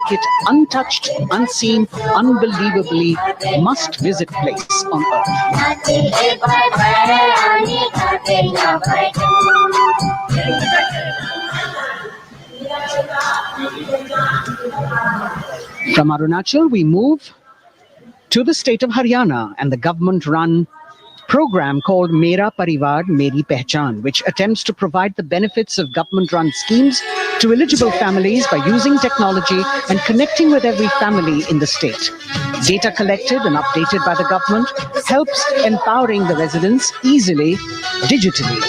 it untouched, unseen, unbelievably must-visit place on earth. From Arunachal, we move to the state of Haryana and the government-run program called Mera Parivar Meri Pehchan, which attempts to provide the benefits of government-run schemes to eligible families by using technology and connecting with every family in the state. Data collected and updated by the government helps empowering the residents easily, digitally,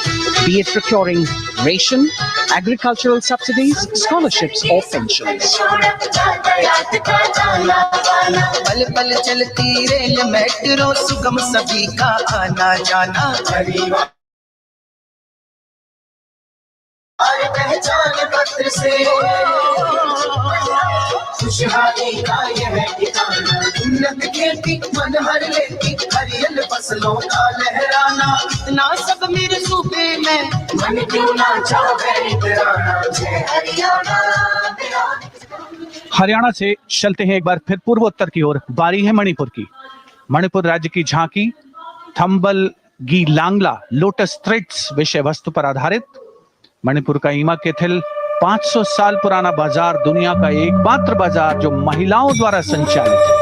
be it procuring ration, agricultural subsidies, scholarships or pensions. पल पल चलती rail metro सुगम सभी का आना जाना और पहचान पत्र से खुशहाली का यह ठिकाना उन्नत खेती मन हर लेती हरियल फसलों का लहराना इतना सब मेरे सूबे में मन क्यों ना चाहे इतराना जय हरियाणा। हरियाणा से चलते हैं एक बार फिर पूर्वोत्तर की ओर। बारी है मणिपुर की। मणिपुर राज्य की झांकी थंबल गी लांगला लोटस थ्रेड्स विषय वस्तु पर आधारित। मणिपुर का ईमा केथिल 500 साल पुराना बाजार, दुनिया का एकमात्र बाजार जो महिलाओं द्वारा संचालित है।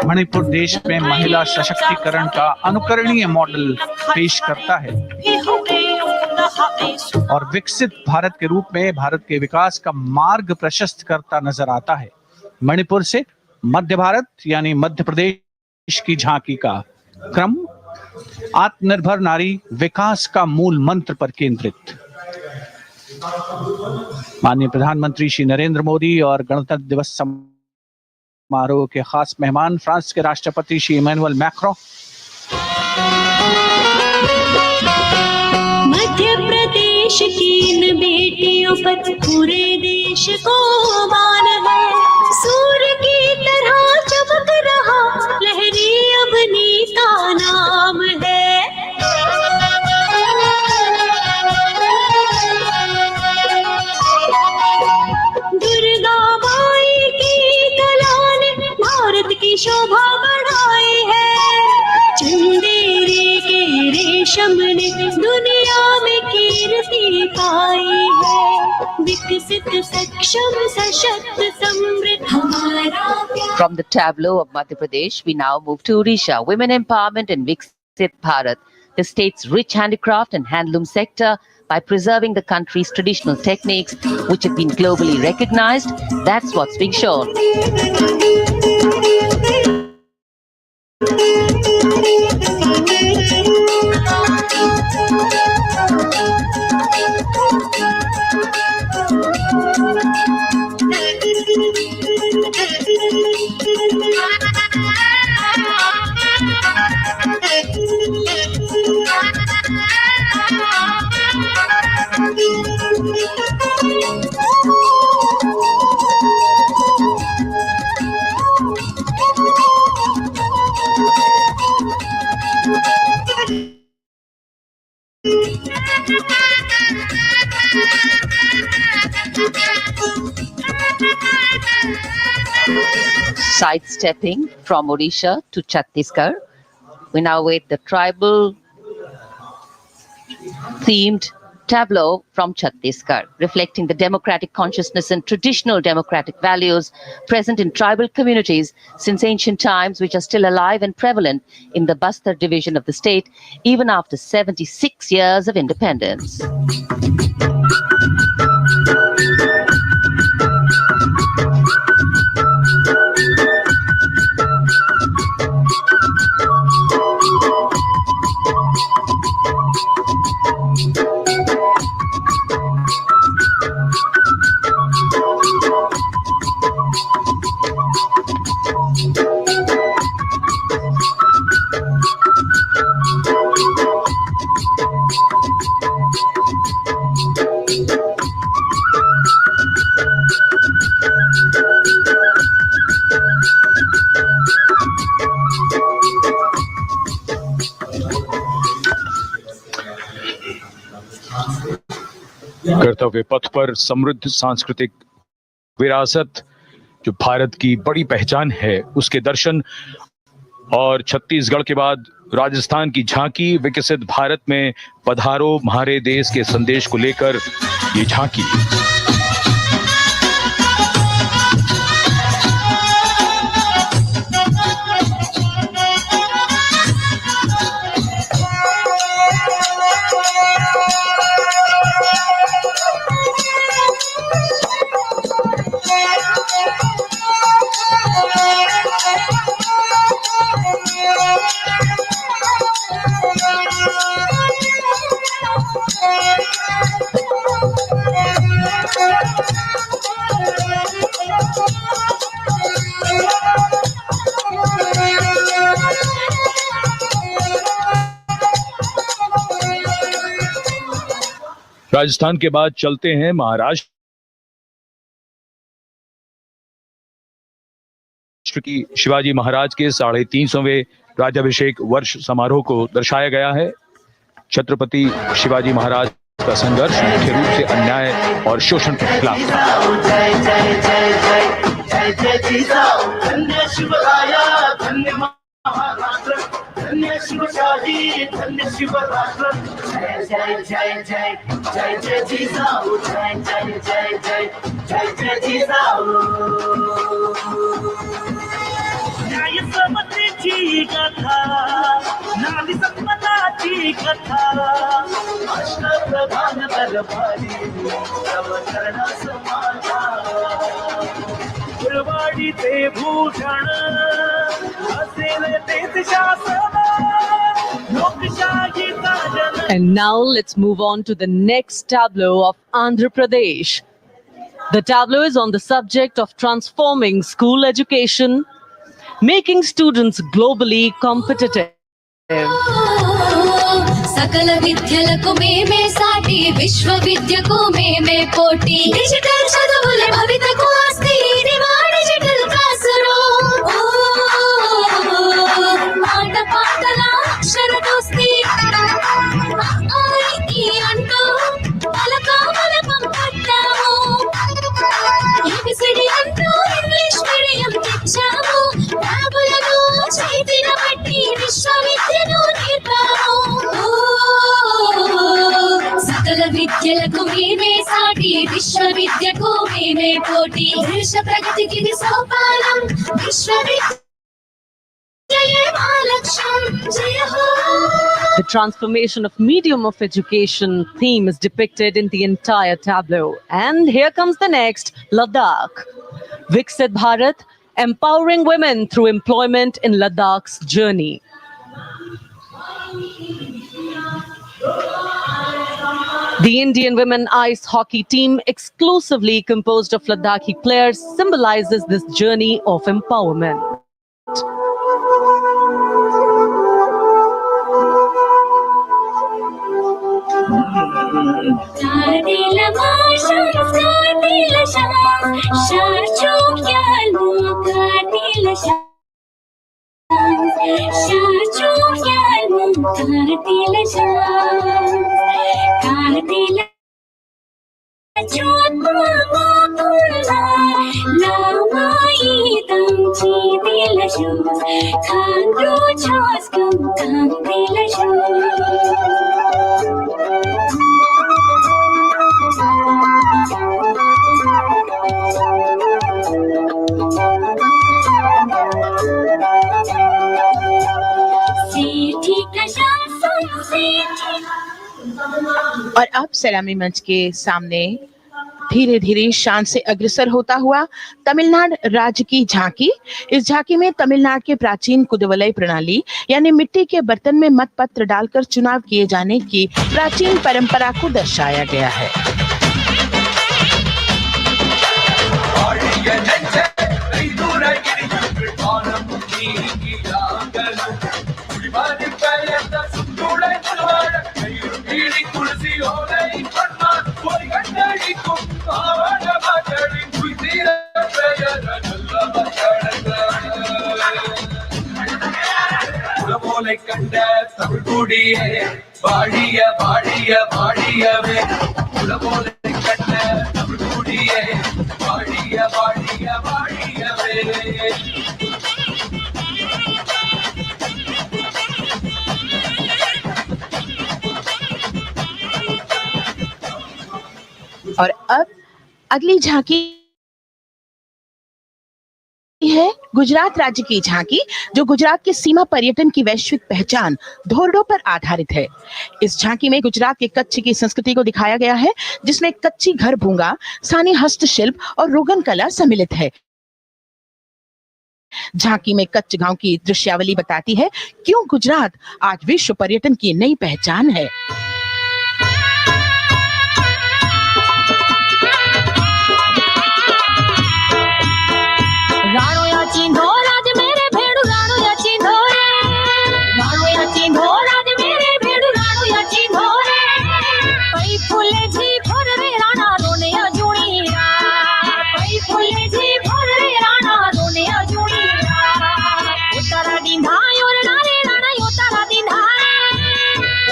मणिपुर देश में महिला सशक्तिकरण का अनुकरणीय मॉडल पेश करता है और विकसित भारत के रूप में भारत के विकास का मार्ग प्रशस्त करता नजर आता है। मणिपुर से मध्य भारत यानी मध्य प्रदेश की झांकी का क्रम आत्मनिर्भर नारी विकास का मूल मंत्र पर केंद्रित। माननीय प्रधानमंत्री श्री नरेंद्र मोदी और गणतंत्र दिवस समारोह के खास मेहमान फ्रांस के राष्ट्रपति श्री इमैनुअल मैक्रों। मध्य प्रदेश की इन बेटियों पर पूरे देश को मान है। सूर्य की तरह चमक रहा लहरी अपनी का नाम है। दुर्गा माई की कला ने भारत की शोभा बढ़ाई है। चंदेरी के रेशम ने दुनिया में कीर्ति पाई है। विकसित सक्षम सशक्त समृद्ध हमारा। From the tableau of Madhya Pradesh, we now move to Odisha. Women empowerment and Viksit Bharat, the state's rich handicraft and handloom sector, by preserving the country's traditional techniques, which have been globally recognized. That's what's being shown. Sidestepping from Odisha to Chhattisgarh, we now wait the tribal themed tableau from Chhattisgarh, reflecting the democratic consciousness and traditional democratic values present in tribal communities since ancient times, which are still alive and prevalent in the Bastar division of the state, even after 76 years of independence. कर्तव्य पथ पर समृद्ध सांस्कृतिक विरासत जो भारत की बड़ी पहचान है उसके दर्शन, और छत्तीसगढ़ के बाद राजस्थान की झांकी विकसित भारत में पधारो म्हारे देश के संदेश को लेकर ये झांकी। राजस्थान के बाद चलते हैं महाराष्ट्र की शिवाजी महाराज के 350वें राज्याभिषेक वर्ष समारोह को दर्शाया गया है। छत्रपति शिवाजी महाराज का संघर्ष मुख्य रूप से अन्याय और शोषण के खिलाफ था। धन्य शिवशाही, धन्य शिवराष्ट्र, जय जय जय जय जय जय जिजाऊ, जय जय जय जय जय जय जिजाऊ। न्याय समतेची कथा, नारी सन्मानाची कथा, अष्टप्रधान दरबारी प्रवचन समाजा, गुरवाडी ते Bhushan And now let's move on to the next tableau of Andhra Pradesh. The tableau is on the subject of transforming school education, making students globally competitive. सकल विद्यలకు మేమే సాటి విశ్వ విద్యకు మేమే పోటీ డిజిటల్ చదువుల భవితకు ఆస్తి ఇది మా డిజిటల్ క్లాస్ రూమ్ మాట పాటల అక్షర దోస్తి ఈ అంటూ పలకం పట్టాము ఏబిసిడి అంటూ ఇంగ్లీష్ మీడియం తెచ్చాము బాబులను చేతిన పట్టి విశ్వవిద్యను నేర్పాము సకల విద్యలకు మేమే సాటి విశ్వవిద్యకు మేమే పోటీ దేశ ప్రగతికి ఇది సోపానం విశ్వవిద్యయే మా లక్ష్యం జయ హో. The transformation of medium of education theme is depicted in the entire tableau. And here comes the next, Ladakh. Viksit Bharat, empowering women through employment in Ladakh's journey. The Indian women ice hockey team, exclusively composed of Ladakhi players, symbolizes this journey of empowerment. और अब सलामी मंच के सामने धीरे धीरे शान से अग्रसर होता हुआ तमिलनाडु राज्य की झांकी। इस झांकी में तमिलनाडु के प्राचीन कुदवलय प्रणाली यानी मिट्टी के बर्तन में मतपत्र डालकर चुनाव किए जाने की प्राचीन परंपरा को दर्शाया गया है। கண்ட தமிழ் குடியே பாடிய பாடிய பாடியவே உலகோலை और अब अगली झांकी है गुजरात राज्य की झांकी, जो गुजरात के सीमा पर्यटन की वैश्विक पहचान धोरडों पर आधारित है। इस झांकी में गुजरात के कच्छ की संस्कृति को दिखाया गया है, जिसमें कच्ची घर भूंगा, स्थानीय हस्तशिल्प और रोगन कला सम्मिलित है। झांकी में कच्छ गांव की दृश्यावली बताती है क्यों गुजरात आज विश्व पर्यटन की नई पहचान है। राणो या चिंधो राज मेरे भेड़ू राणो या चिंधो रे, राणो या चिंधो राज मेरे भेड़ू राणो या चिंधो रे, पई फूले जी भर रे राणा रोने अजूणी रा, पई फूले जी भर रे राणा रोने अजूणी रा, उतारा डिंधायो रे नारे राणा उतारा डिंधाए,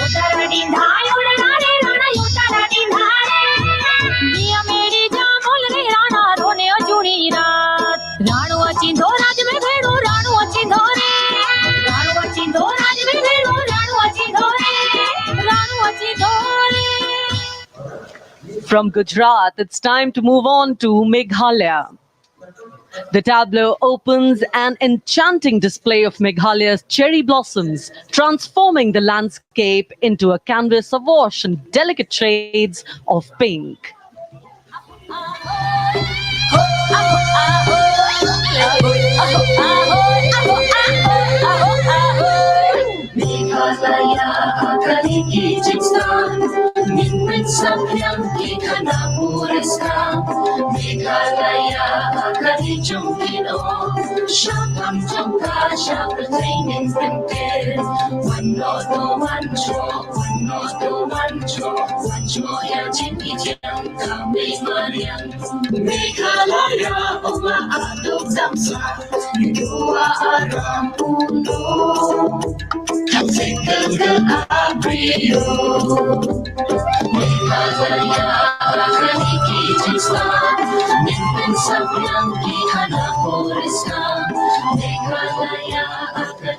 उतारा डिंधायो रे नारे राणा उतारा डिंधाए, मिया मेरी जा बोल रे राणा रोने अजूणी रा, राणो चिंधो राज में भेड़ो राणो चिंधो रे, राणो चिंधो राज में भेड़ो राणो चिंधो रे, राणो चिंधो रे। From Gujarat, it's time to move on to Meghalaya. The tableau opens an enchanting display of Meghalaya's cherry blossoms, transforming the landscape into a canvas awash in delicate shades of pink. Meghalaya kali kijistan, min samyam ki kana puristan. Meghalaya kali jumpino, shapam jumpa shapratain imprinted. One no ya jimmy jumpa Meghalaya. Meghalaya oma aduk damsa, dua aram uno.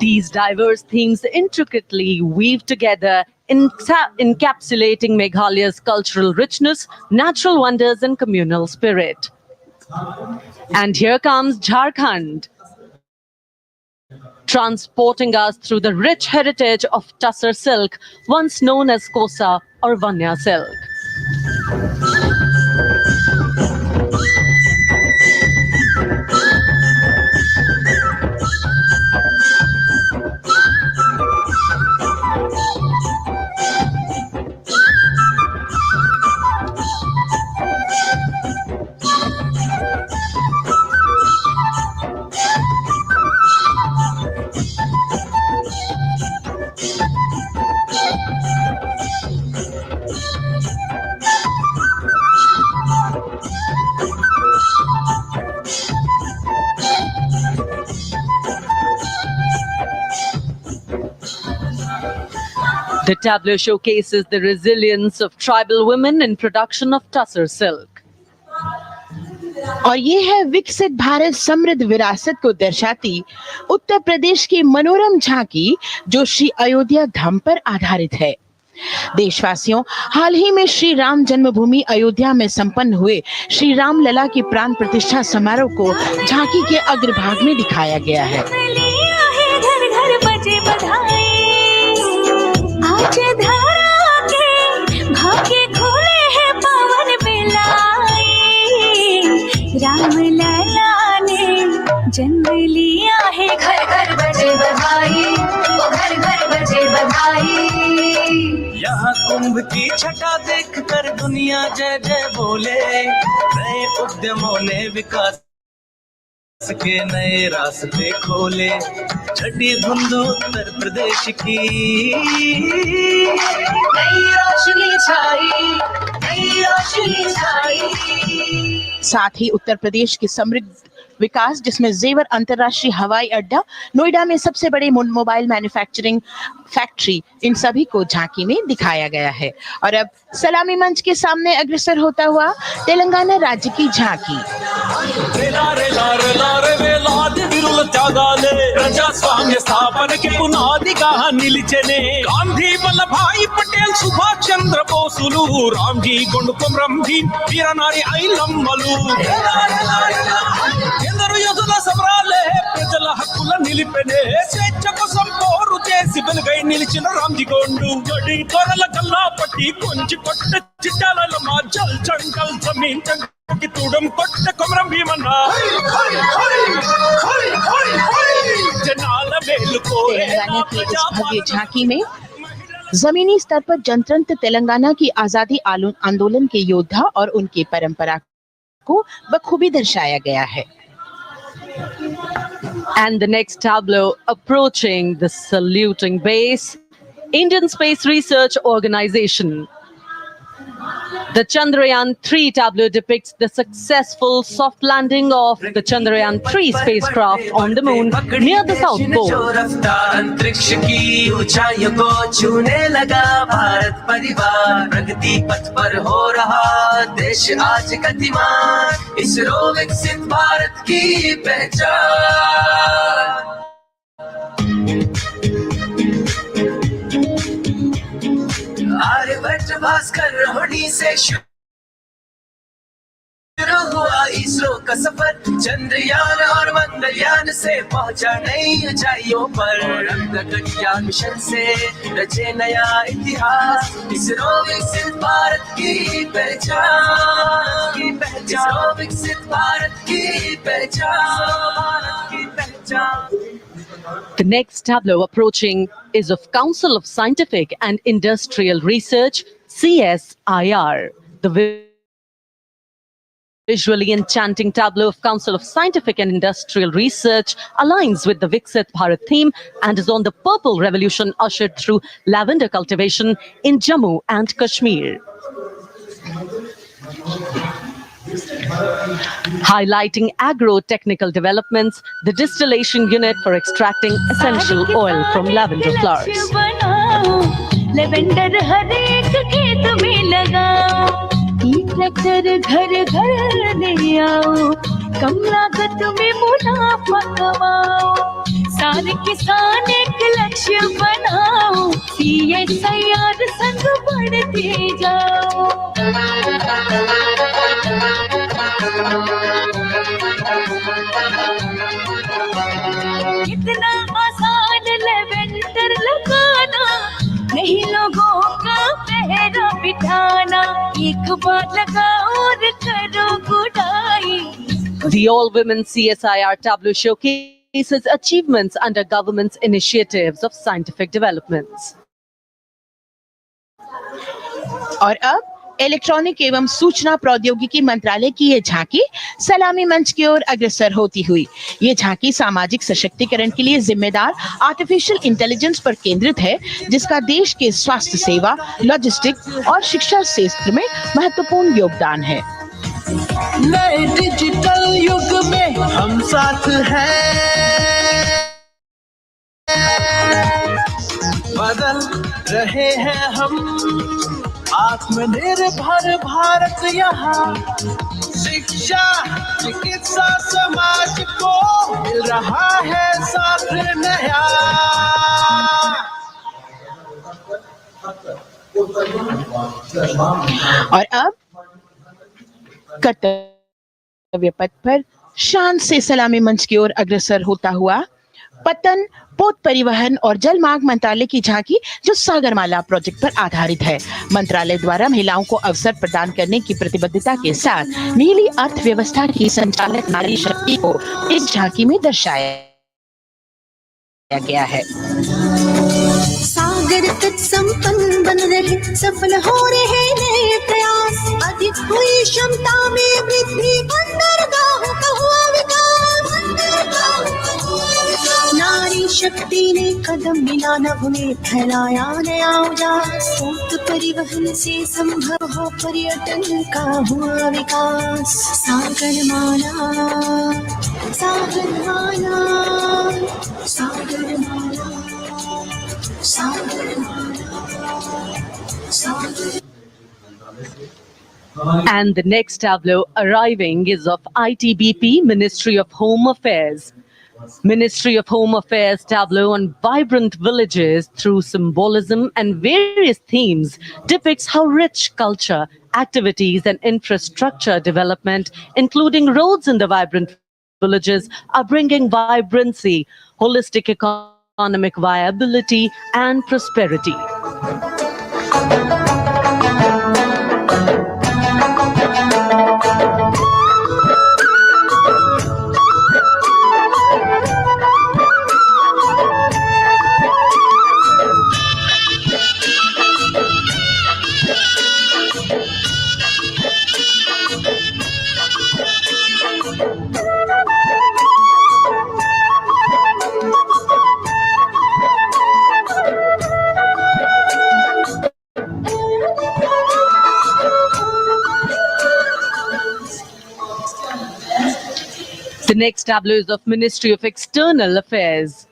These diverse themes intricately weave together, encapsulating Meghalaya's cultural richness, natural wonders, and communal spirit. And here comes Jharkhand, transporting us through the rich heritage of Tussar silk, once known as Kosa or Vanya silk. The tableau showcases the resilience of tribal women in production of Tussar silk. और ये है विकसित भारत समृद्ध विरासत को दर्शाती उत्तर प्रदेश की मनोरम झांकी, जो श्री अयोध्या धाम पर आधारित है। देशवासियों, हाल ही में श्री राम जन्मभूमि अयोध्या में संपन्न हुए श्री राम लला की प्राण प्रतिष्ठा समारोह को झांकी के अग्रभाग में दिखाया गया है। घर घर बजे बधाई, आज धरा के भाग्य खोले हैं पावन बेलाई, राम लला ने जन्म लिया है, घर घर बजे बधाई, ओ घर घर बजे बधाई। यहाँ कुंभ की छटा देख कर दुनिया जय जय बोले, नए उद्यमों ने विकास के नए रास्ते खोले, छठी धुंध उत्तर प्रदेश की नई रोशनी छाई, नई रोशनी छाई। साथ ही उत्तर प्रदेश की समृद्ध विकास, जिसमें जेवर अंतर्राष्ट्रीय हवाई अड्डा, नोएडा में सबसे बड़े मोबाइल मैन्युफैक्चरिंग फैक्ट्री, इन सभी को झांकी में दिखाया गया है। और अब सलामी मंच के सामने अग्रसर होता हुआ तेलंगाना राज्य की झांकी। ప్రజాస్వామ్య స్థాపనకి పునాదిగా నిలిచెనే గాంధీ వల్లభాయి పటేల్ సుభాష్ చంద్ర బోసులు రామ్జీ గొండుకొం రంభీ వీరనారి ఐలమ్మలు ఎందరు యోధుల సమరాలే ప్రజల హక్కుల నిలిపెనే స్వేచ్ఛ కోసం పోరు చేసి వెలుగై నిలిచిన రామ్జీ గొండు గడి కొరల గల్లా పట్టి కొంచి కొట్ట చిట్టాల మా జల్ చంకల్ జమీన్ की तुडम कोट्ट कोमरम भीमन्ना जनाला बेल को तेलंगाना की इस भव्य झांकी में जमीनी स्तर पर जनतंत्र तेलंगाना की आजादी आंदोलन के योद्धा और उनकी परंपरा को बखूबी दर्शाया गया है। And the next tableau approaching the saluting base, Indian Space Research Organization. The Chandrayaan-3 tableau depicts the successful soft landing of the Chandrayaan-3 spacecraft on the moon near the South Pole. अंतरिक्ष की ऊंचाइयों को छूने लगा भारत परिवार, प्रगति पथ पर हो रहा देश आज गतिमान, इसरो विकसित भारत की पहचान। आर्यभट्ट भास्कर रोहिणी से शुरू हुआ इसरो का सफर, चंद्रयान और मंगलयान से पहुंचा नई ऊंचाइयों पर, गगनयान मिशन से रचे नया इतिहास, इसरो विकसित भारत की पहचान, इसरो विकसित भारत की पहचान। The next tableau approaching is of Council of Scientific and Industrial Research, CSIR. The visually enchanting tableau of Council of Scientific and Industrial Research aligns with the Viksit Bharat theme and is on the purple revolution ushered through lavender cultivation in Jammu and Kashmir. Highlighting agro-technical developments, the distillation unit for extracting essential oil from lavender flowers. Lavender हर एक खेत में लगाओ, tractor घर घर ले आओ, कम लागत में मुनाफा कमाओ, सारे किसान एक लक्ष्य बनाओ, CSIR संग बढ़ते जाओ। कितना आसान लेवेंडर लगाना, नहीं लोगों का पहरा बिठाना, एक बार लगाओ और करो गुडाई। The all-women CSIR tableau showcases achievements under government's initiatives of scientific developments. और अब इलेक्ट्रॉनिक एवं सूचना प्रौद्योगिकी मंत्रालय की ये झांकी सलामी मंच की ओर अग्रसर होती हुई। ये झांकी सामाजिक सशक्तिकरण के लिए जिम्मेदार आर्टिफिशियल इंटेलिजेंस पर केंद्रित है, जिसका देश के स्वास्थ्य सेवा, लॉजिस्टिक्स और शिक्षा क्षेत्र में महत्वपूर्ण योगदान है। नए डिजिटल युग में हम साथ हैं, बदल रहे हैं हम, आत्मनिर्भर भारत यहाँ, शिक्षा चिकित्सा समाज को मिल रहा है साथ नया। और अब कर्तव्य पथ पर शान से सलामी मंच की ओर अग्रसर होता हुआ पतन, पोत परिवहन और जल मार्ग मंत्रालय की झांकी, जो सागरमाला प्रोजेक्ट पर आधारित है। मंत्रालय द्वारा महिलाओं को अवसर प्रदान करने की प्रतिबद्धता के साथ नीली अर्थव्यवस्था की संचालक नारी शक्ति को इस झांकी में दर्शाया गया है। सागर तट संपन्न बन रहे, सफल हो रहे नए प्रयास, अधिक हुई क्षमता में वृद्धि, बंदरगाहों का हुआ विकास, नारी शक्ति ने कदम मिला नभ में फैलाया नया उजास। ऊट परिवहन से संभव हो पर्यटन का हुआ विकास। सागरमाला सागरमाला सागरमाला सागरमाला सागर। And the next tableau arriving is of ITBP, Ministry of Home Affairs. Ministry of Home Affairs tableau on vibrant villages through symbolism and various themes depicts how rich culture, activities and infrastructure development, including roads in the vibrant villages, are bringing vibrancy, holistic economic viability and prosperity. The next tableau is of Ministry of External Affairs.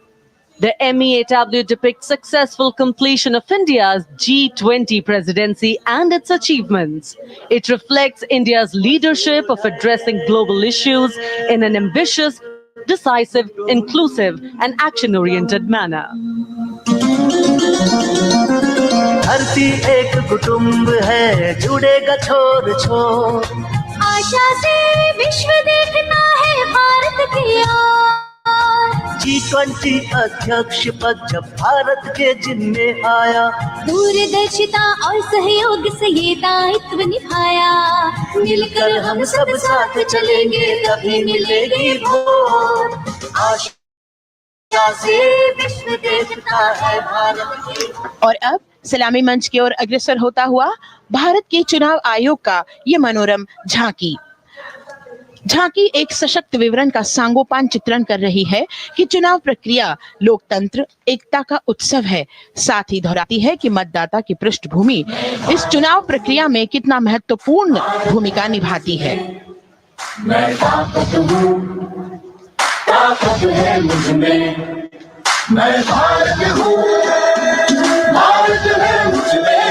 The MEA tableau depicts successful completion of India's G20 presidency and its achievements. It reflects India's leadership of addressing global issues in an ambitious, decisive, inclusive and action-oriented manner. धरती एक कुटुंब है, जुड़ेगा छोर छोर। आशा से विश्व देखता है भारत की ओर। G20 अध्यक्ष पद जब भारत के जिम्मे आया, दूरदर्शिता और सहयोग से ये दायित्व निभाया। मिलकर हम सब साथ चलेंगे तभी मिलेगी भोर। आशा से विश्व देखता है भारत की। और अब सलामी मंच की ओर अग्रसर होता हुआ भारत के चुनाव आयोग का ये मनोरम झांकी। झांकी एक सशक्त विवरण का सांगोपान चित्रण कर रही है कि चुनाव प्रक्रिया लोकतंत्र एकता का उत्सव है। साथ ही दोहराती है कि मतदाता की पृष्ठभूमि इस चुनाव प्रक्रिया में कितना महत्वपूर्ण भूमिका निभाती है। मैं ताकत हूँ, ताकत है मुझ में, मैं भारत हूँ, भारत है मुझ में,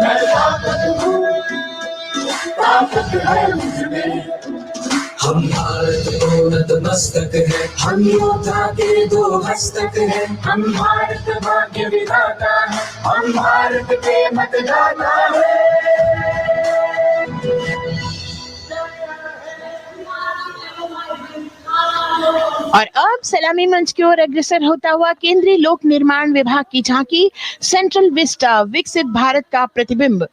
मैं ताकत हूँ, ताकत है मुझ में। हम भारत को नतमस्तक है, हम योद्धा के दो हस्तक है। हम भारत भाग्य विधाता है, हम भारत के मतदाता है। और अब सलामी मंच की ओर अग्रसर होता हुआ केंद्रीय लोक निर्माण विभाग की झांकी सेंट्रल विस्टा विकसित भारत का प्रतिबिंब।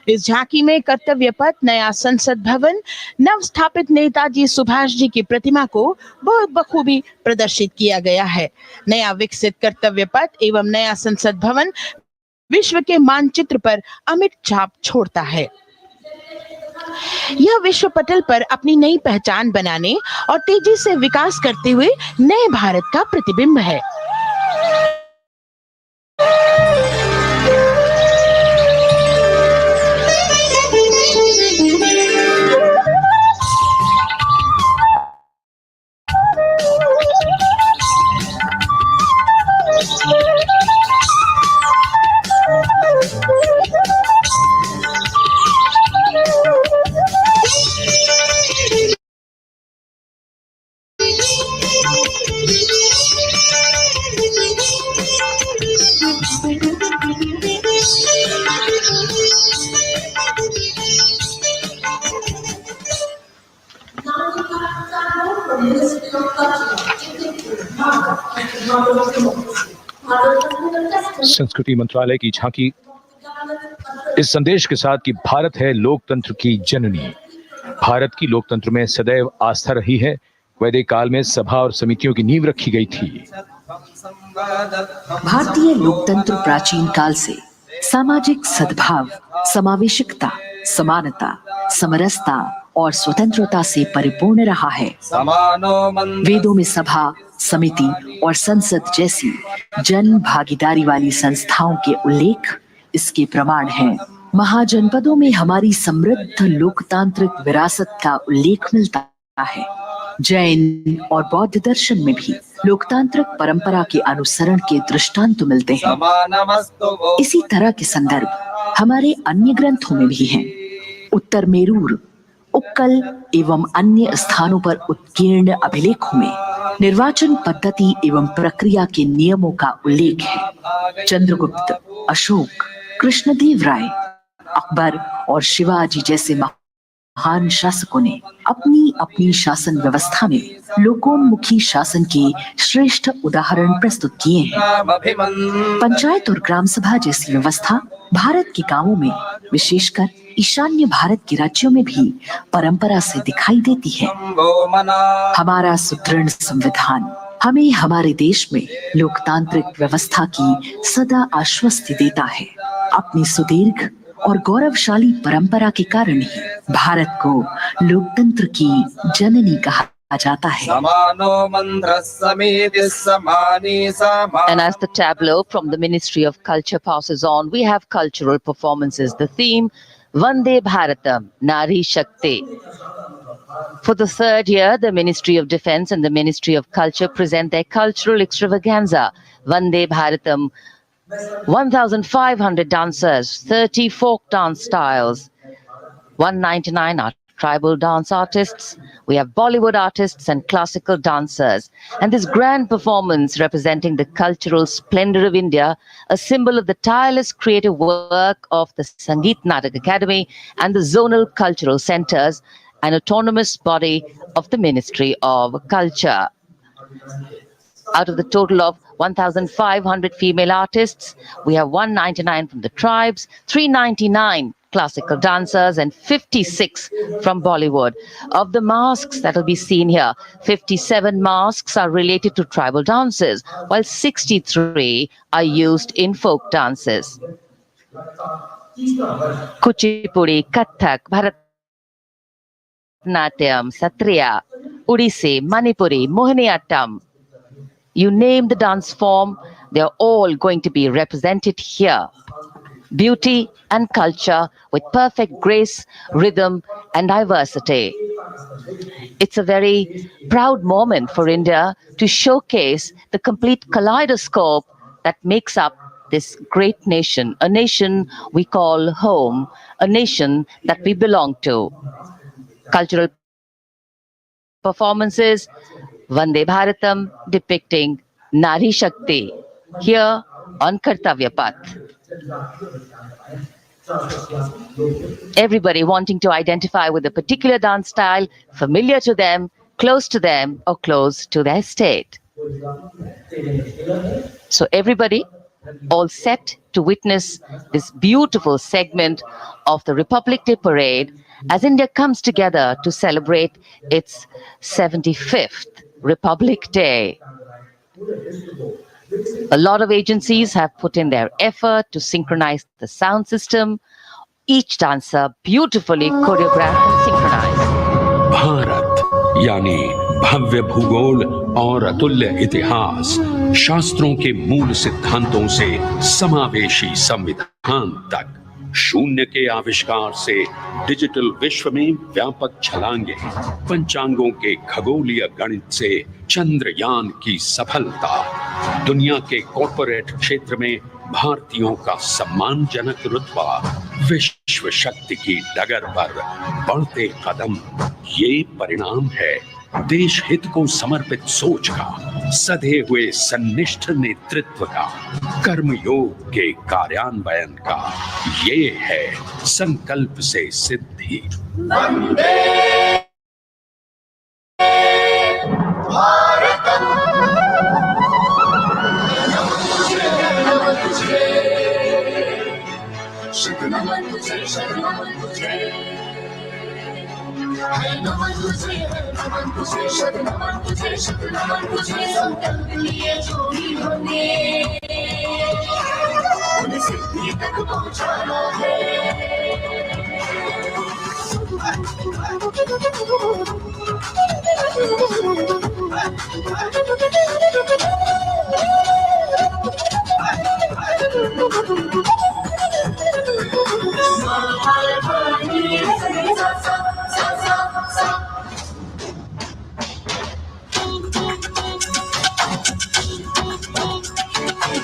इस झांकी में कर्तव्य पथ, नया संसद भवन, नव स्थापित नेताजी सुभाष जी की प्रतिमा को बहुत बखूबी प्रदर्शित किया गया है। नया विकसित कर्तव्य पथ एवं नया संसद भवन विश्व के मानचित्र पर अमिट छाप छोड़ता है। यह विश्व पटल पर अपनी नई पहचान बनाने और तेजी से विकास करते हुए नए भारत का प्रतिबिंब है। संस्कृति मंत्रालय की झांकी इस संदेश के साथ कि भारत है लोकतंत्र की जननी। भारत की लोकतंत्र में सदैव आस्था रही है। वैदिक काल में सभा और समितियों की नींव रखी गई थी। भारतीय लोकतंत्र प्राचीन काल से सामाजिक सद्भाव, समावेशिकता, समानता, समरसता और स्वतंत्रता से परिपूर्ण रहा है। वेदों में सभा, समिति और संसद जैसी जन भागीदारी वाली संस्थाओं के उल्लेख इसके प्रमाण हैं। महाजनपदों में हमारी समृद्ध लोकतांत्रिक विरासत का उल्लेख मिलता है। जैन और बौद्ध दर्शन में भी लोकतांत्रिक परंपरा के अनुसरण के दृष्टांत मिलते हैं। इसी तरह के संदर्भ हमारे अन्य ग्रंथों में भी हैं। उत्तर मेरूर, उक्कल एवं अन्य स्थानों पर उत्कीर्ण अभिलेखों में निर्वाचन पद्धति एवं प्रक्रिया के नियमों का उल्लेख है। चंद्रगुप्त, अशोक, कृष्णदेव राय, अकबर और शिवाजी जैसे महान शासकों ने अपनी अपनी शासन व्यवस्था में लोकोन्मुखी शासन के श्रेष्ठ उदाहरण प्रस्तुत किए हैं। पंचायत और ग्राम सभा जैसी व्यवस्था भारत के गांवों में, विशेषकर ईशान्य भारत के राज्यों में भी परंपरा से दिखाई देती है। हमारा सुदृढ़ संविधान हमें हमारे देश में लोकतांत्रिक व्यवस्था की सदा आश्वस्ति देता है। अपनी सुदीर्घ और गौरवशाली परंपरा के कारण ही भारत को लोकतंत्र की जननी कहा जाता है। And as the tableau from the Ministry of Culture passes on, we have cultural performances. The theme, Vande Bharatam, Nari Shakti. For the third year, the Ministry of Defence and the Ministry of Culture present their cultural extravaganza, Vande Bharatam. 1,500 dancers, 30 folk dance styles, 199 are tribal dance artists. We have Bollywood artists and classical dancers. And this grand performance representing the cultural splendor of India, a symbol of the tireless creative work of the Sangeet Natak Academy and the zonal cultural centers, an autonomous body of the Ministry of Culture. Out of the total of 1,500 female artists, we have 199 from the tribes, 399 classical dancers, and 56 from Bollywood. Of the masks that will be seen here, 57 masks are related to tribal dances, while 63 are used in folk dances. Kuchipudi, Kathak, Bharatanatyam, Satriya, Odissi, Manipuri, Mohiniyattam. You name the dance form, they are all going to be represented here. Beauty and culture with perfect grace, rhythm, and diversity. It's a very proud moment for India to showcase the complete kaleidoscope that makes up this great nation, a nation we call home, a nation that we belong to. Cultural performances, Vande Bharatam depicting Nari Shakti here on Kartavya Path. Everybody wanting to identify with a particular dance style, familiar to them, close to them, or close to their state. So everybody all set to witness this beautiful segment of the Republic Day Parade as India comes together to celebrate its 75th Republic Day. A lot of agencies have put in their effort to synchronize the sound system. Each dancer beautifully choreographed and synchronized. Bharat यानी भव्य भूगोल और अतुल्य इतिहास, शास्त्रों के मूल सिद्धांतों से समावेशी संविधान तक, शून्य के आविष्कार से डिजिटल विश्व में व्यापक छलांगे, पंचांगों के खगोलीय गणित से चंद्रयान की सफलता, दुनिया के कॉर्पोरेट क्षेत्र में भारतीयों का सम्मानजनक रुतबा, विश्व शक्ति की डगर पर बढ़ते कदम, ये परिणाम है देश हित को समर्पित सोच का, सधे हुए सन्निष्ठ नेतृत्व का, कर्मयोग के कार्यान्वयन का। ये है संकल्प से सिद्धि।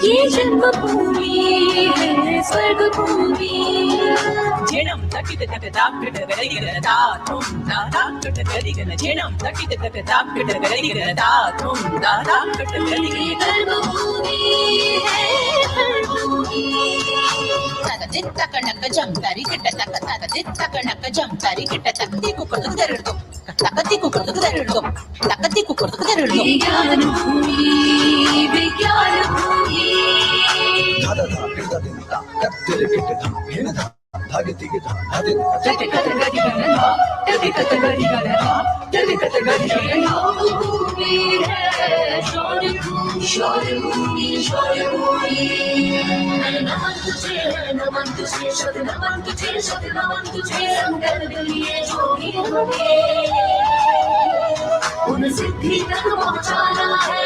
ये जन्मभूमि है स्वर्ग भूमि जेणं तकित तक दापिट गरिगरदा तुम दादा कट गरिगन जेणं तकित तक दापिट गरिगरदा तुम दादा कट गरिगन कर्मभूमि है कर्मभूमि तक दित्त कनक जम तारी किट तक तक दित्त कनक जम तारी किट तक दी को कर दरड़ो तक दी को कर दरड़ो तक दी को कर दरड़ो विज्ञान भूमि विज्ञान भूमि उन सिद्धि तक पहुंचाना है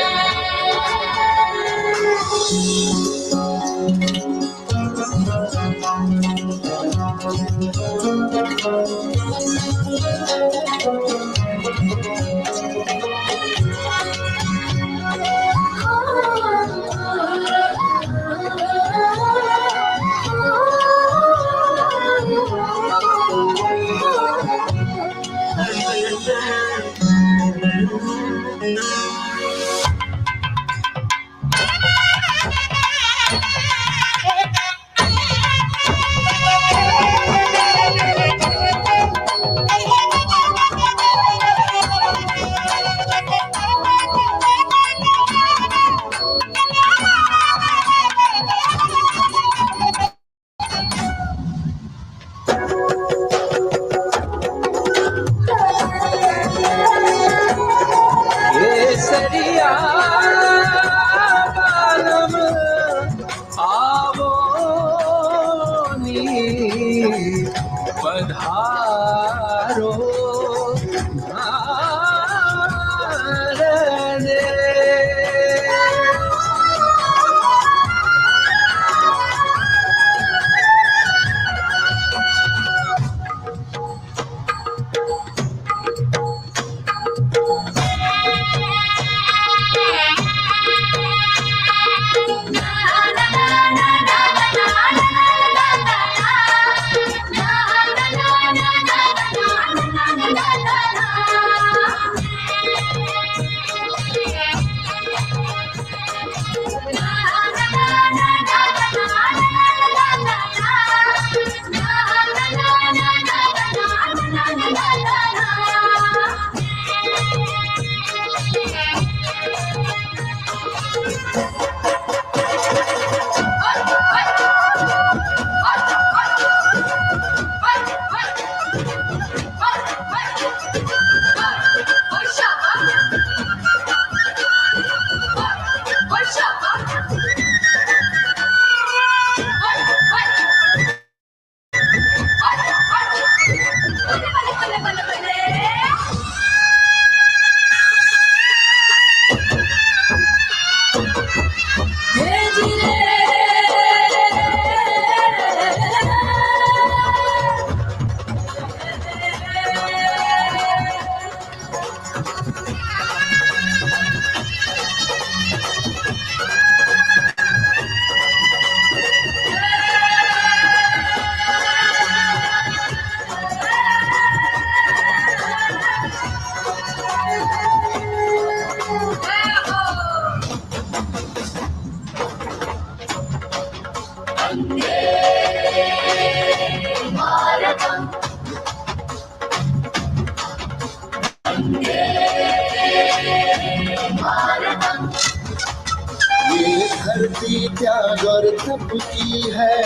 ये धरती त्याग और तप की है,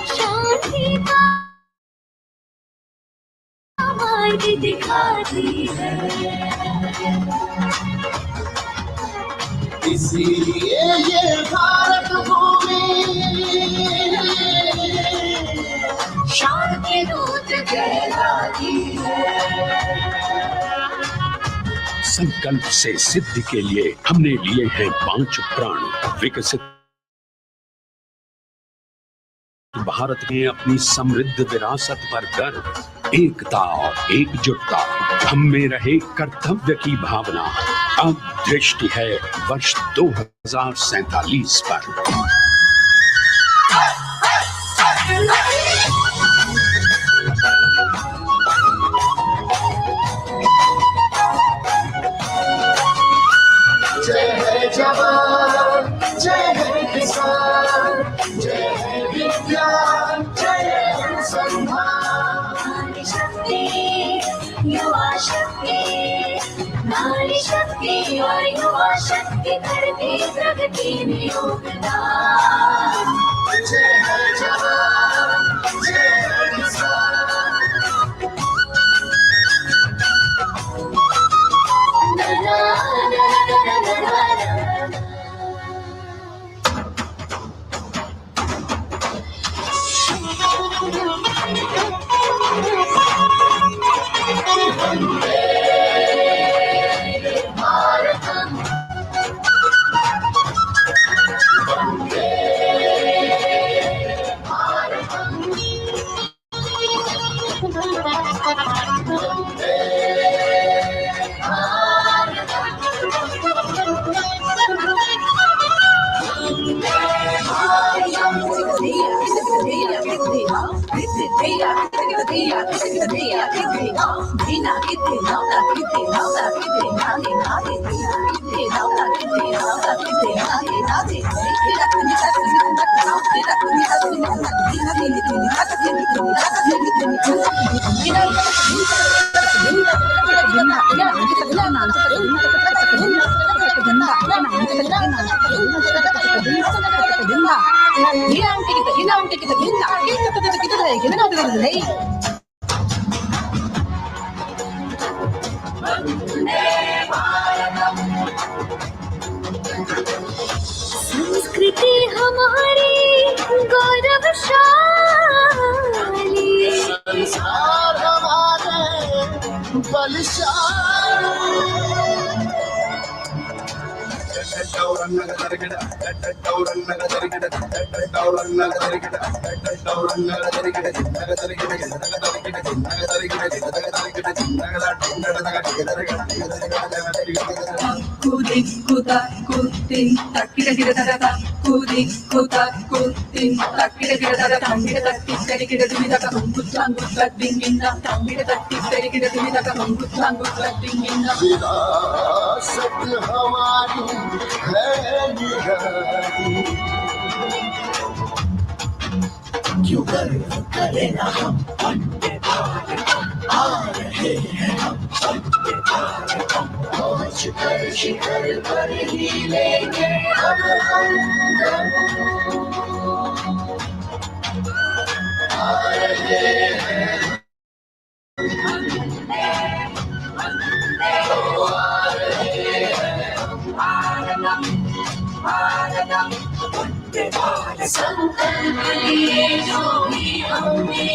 शांति का मार्ग दिखाती है, इसीलिए ये भारत भूमि शांति दूत कहलाती है। संकल्प से सिद्धि के लिए हमने लिए हैं 5 प्रण। विकसित भारत में अपनी समृद्ध विरासत पर गर्व, एकता और एकजुटता, हम में रहे कर्तव्य की भावना। अब दृष्टि है वर्ष 2047 पर। जय है जवान, जय है किसान, जय है विज्ञान, जय है अनुसंधान। नारी शक्ति, युवा शक्ति, नारी शक्ति और युवा शक्ति करती प्रगति में योगदान। जय है जवान, जय है किसान। संस्कृति हमारी गौरवशाली, संस्कार हमारे विरासत हमारी है निराली। क्यों गर्व करें ना हम वंदे भारतम, आ रहे हैं हम वंदे भारतम। पहुंच कर शिखर पर ही लेंगे अब हम दम। आ रहे हैं संकल्प लिए जो भी हमने,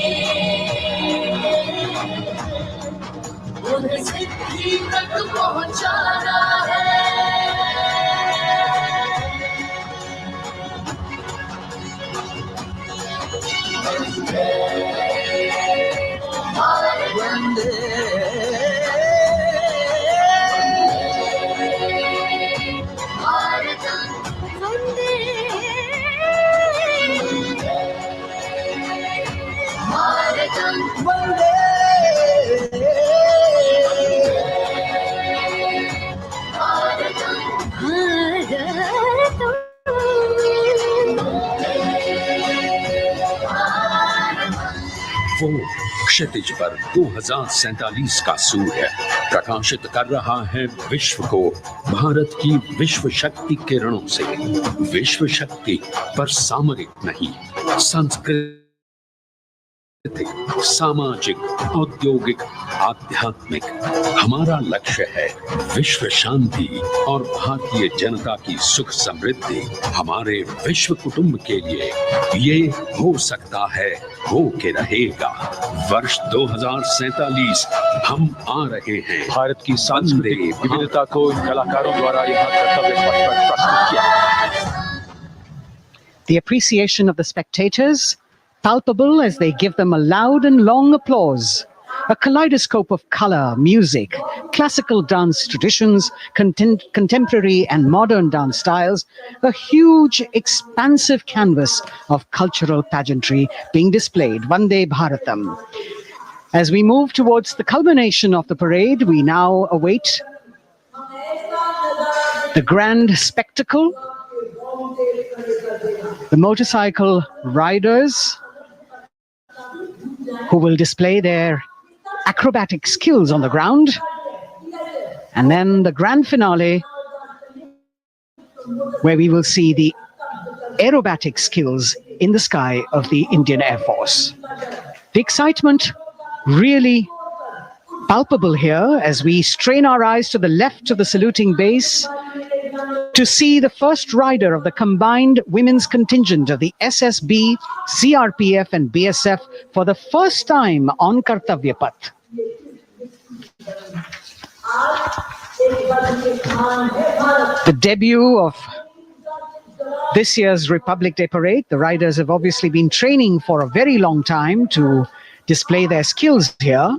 उन्हें सिद्धि तक पहुंचाना है। वंदे वो क्षितिज पर 2047 का सूर्य प्रकाशित कर रहा है विश्व को भारत की विश्व शक्ति किरणों से। विश्व शक्ति पर सामरिक नहीं, सांस्कृतिक, सामाजिक, औद्योगिक, आध्यात्मिक। हमारा लक्ष्य है विश्व शांति और भारतीय जनता की सुख समृद्धि। हमारे विश्व कुटुंब के लिए ये हो सकता है हो के रहेगा। वर्ष 2047 हम आ रहे हैं। भारत की सांस्कृतिक विविधता को इन कलाकारों द्वारा यहाँ कर्तव्य पथ पर प्रस्तुत किया। The appreciation of the spectators, palpable as they give them a loud and long applause. A kaleidoscope of color, music, classical dance traditions, contemporary and modern dance styles, a huge, expansive canvas of cultural pageantry being displayed, Vande Bharatam. As we move towards the culmination of the parade, we now await the grand spectacle. The motorcycle riders who will display their acrobatic skills on the ground, and then the grand finale where we will see the aerobatic skills in the sky of the Indian Air Force. The excitement really palpable here as we strain our eyes to the left of the saluting base to see the first rider of the combined women's contingent of the SSB, CRPF and BSF for the first time on Kartavya Path. The debut of this year's Republic Day Parade. The riders have obviously been training for a very long time to display their skills here.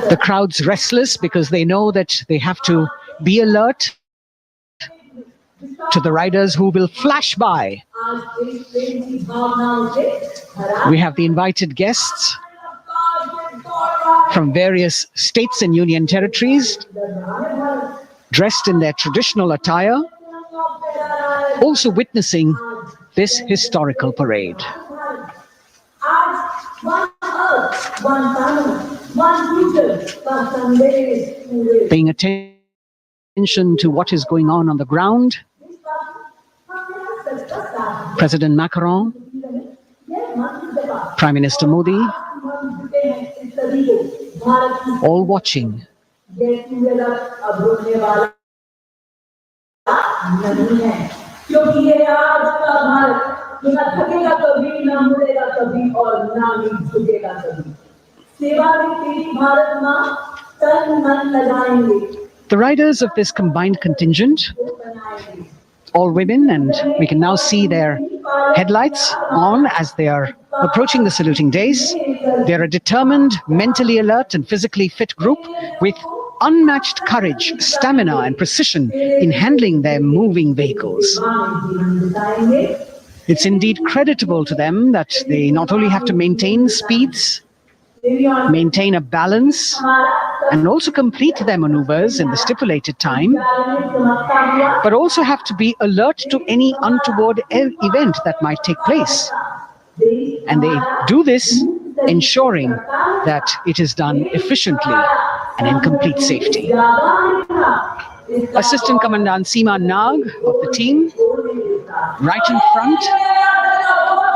The crowd's restless because they know that they have to be alert to the riders who will flash by. We have the invited guests from various states and union territories, dressed in their traditional attire, also witnessing this historical parade. Paying attention to what is going on the ground, President Macron, Prime Minister Modi, all watching. The riders of this combined contingent, all women, and we can now see their headlights on as they are approaching the saluting days. They're a determined, mentally alert and physically fit group with unmatched courage, stamina and precision in handling their moving vehicles. It's indeed creditable to them that they not only have to maintain speeds, maintain a balance, and also complete their maneuvers in the stipulated time, but also have to be alert to any untoward event that might take place. And they do this ensuring that it is done efficiently and in complete safety. Assistant Commandant Seema Nag of the team, right in front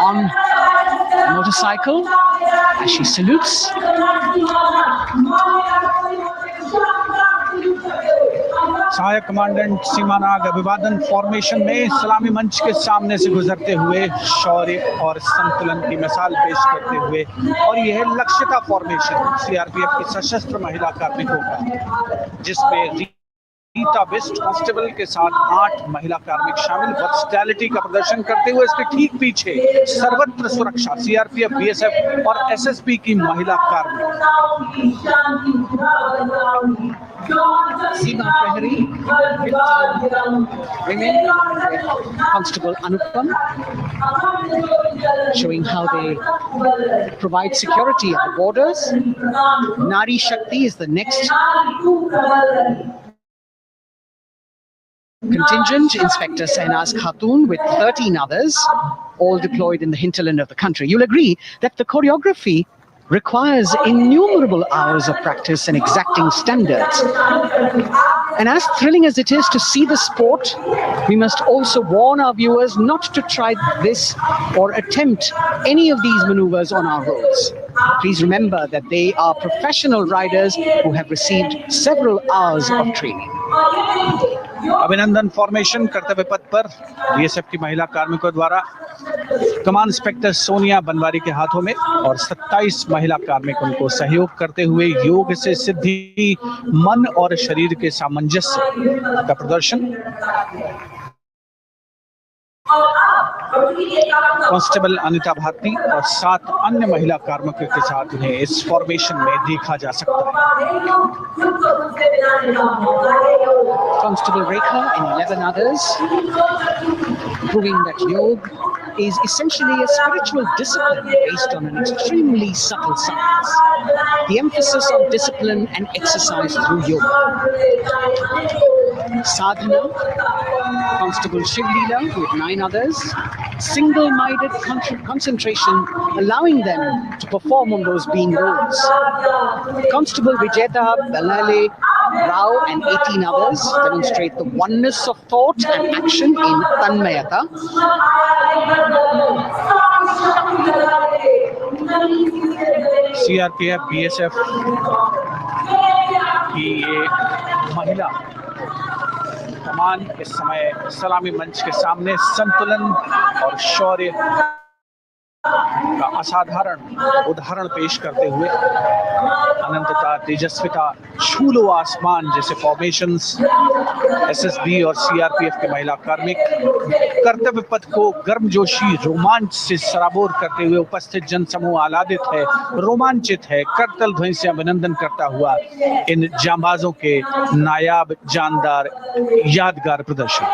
on a motorcycle as she salutes. सहायक commandant सीमा नाग अभिवादन formation में सलामी मंच के सामने से गुजरते हुए शौर्य और संतुलन की मिसाल पेश करते हुए, और यह लक्ष्यता फॉर्मेशन सीआरपीएफ की सशस्त्र महिला कार्मिकों का, जिसमें रीता वेस्ट कांस्टेबल के साथ 8 महिला कार्मिक शामिल वर्सटैलिटी का प्रदर्शन करते हुए इसके ठीक पीछे सर्वत्र सुरक्षा सीआरपीएफ, बीएसएफ और एसएसबी की महिला कार्मिक। Seema Prahari with women, with Constable Anupam, showing how they provide security at the borders. Nari Shakti is the next contingent, Inspector Sainaz Khatun with 13 others, all deployed in the hinterland of the country. You'll agree that the choreography requires innumerable hours of practice and exacting standards. And as thrilling as it is to see the sport, we must also warn our viewers not to try this or attempt any of these maneuvers on our roads. Please remember that they are professional riders who have received several hours of training. अभिनंदन formation कर्तव्य पथ पर BSF की महिला कार्मिकों द्वारा कमान inspector Sonia Banwari के हाथों में और 27 महिला कार्मिकों को सहयोग करते हुए योग से सिद्धि, मन और शरीर के सामंजस्य का प्रदर्शन। कांस्टेबल अनिता भारती और 7 अन्य महिला कार्मिकों के साथ उन्हें इस फॉर्मेशन में देखा जा सकता है। Constable Rekha and 11 others, proving that yoga is essentially a spiritual discipline based on an extremely subtle science. The emphasis on discipline and exercise through yoga. Sadhana, Constable Shivlila with 9 others, single-minded concentration, allowing them to perform on those being roles. Constable Vijeta, Balale, Rao and 18 others demonstrate the oneness of thought and action in Tanmayata. CRPF BSF की ये महिला कमान इस समय सलामी मंच के सामने संतुलन और शौर्य का असाधारण उदाहरण पेश करते हुए अनंतता, तेजस्विता, छू लो आसमान जैसे फॉर्मेशंस एसएसबी और सीआरपीएफ के महिला कार्मिक कर्तव्य पथ को गर्मजोशी रोमांच से सराबोर करते हुए उपस्थित जनसमूह आह्लादित है, रोमांचित है, करतल ध्वनि से अभिनंदन करता हुआ इन जांबाजों के नायाब, जानदार, यादगार प्रदर्शन।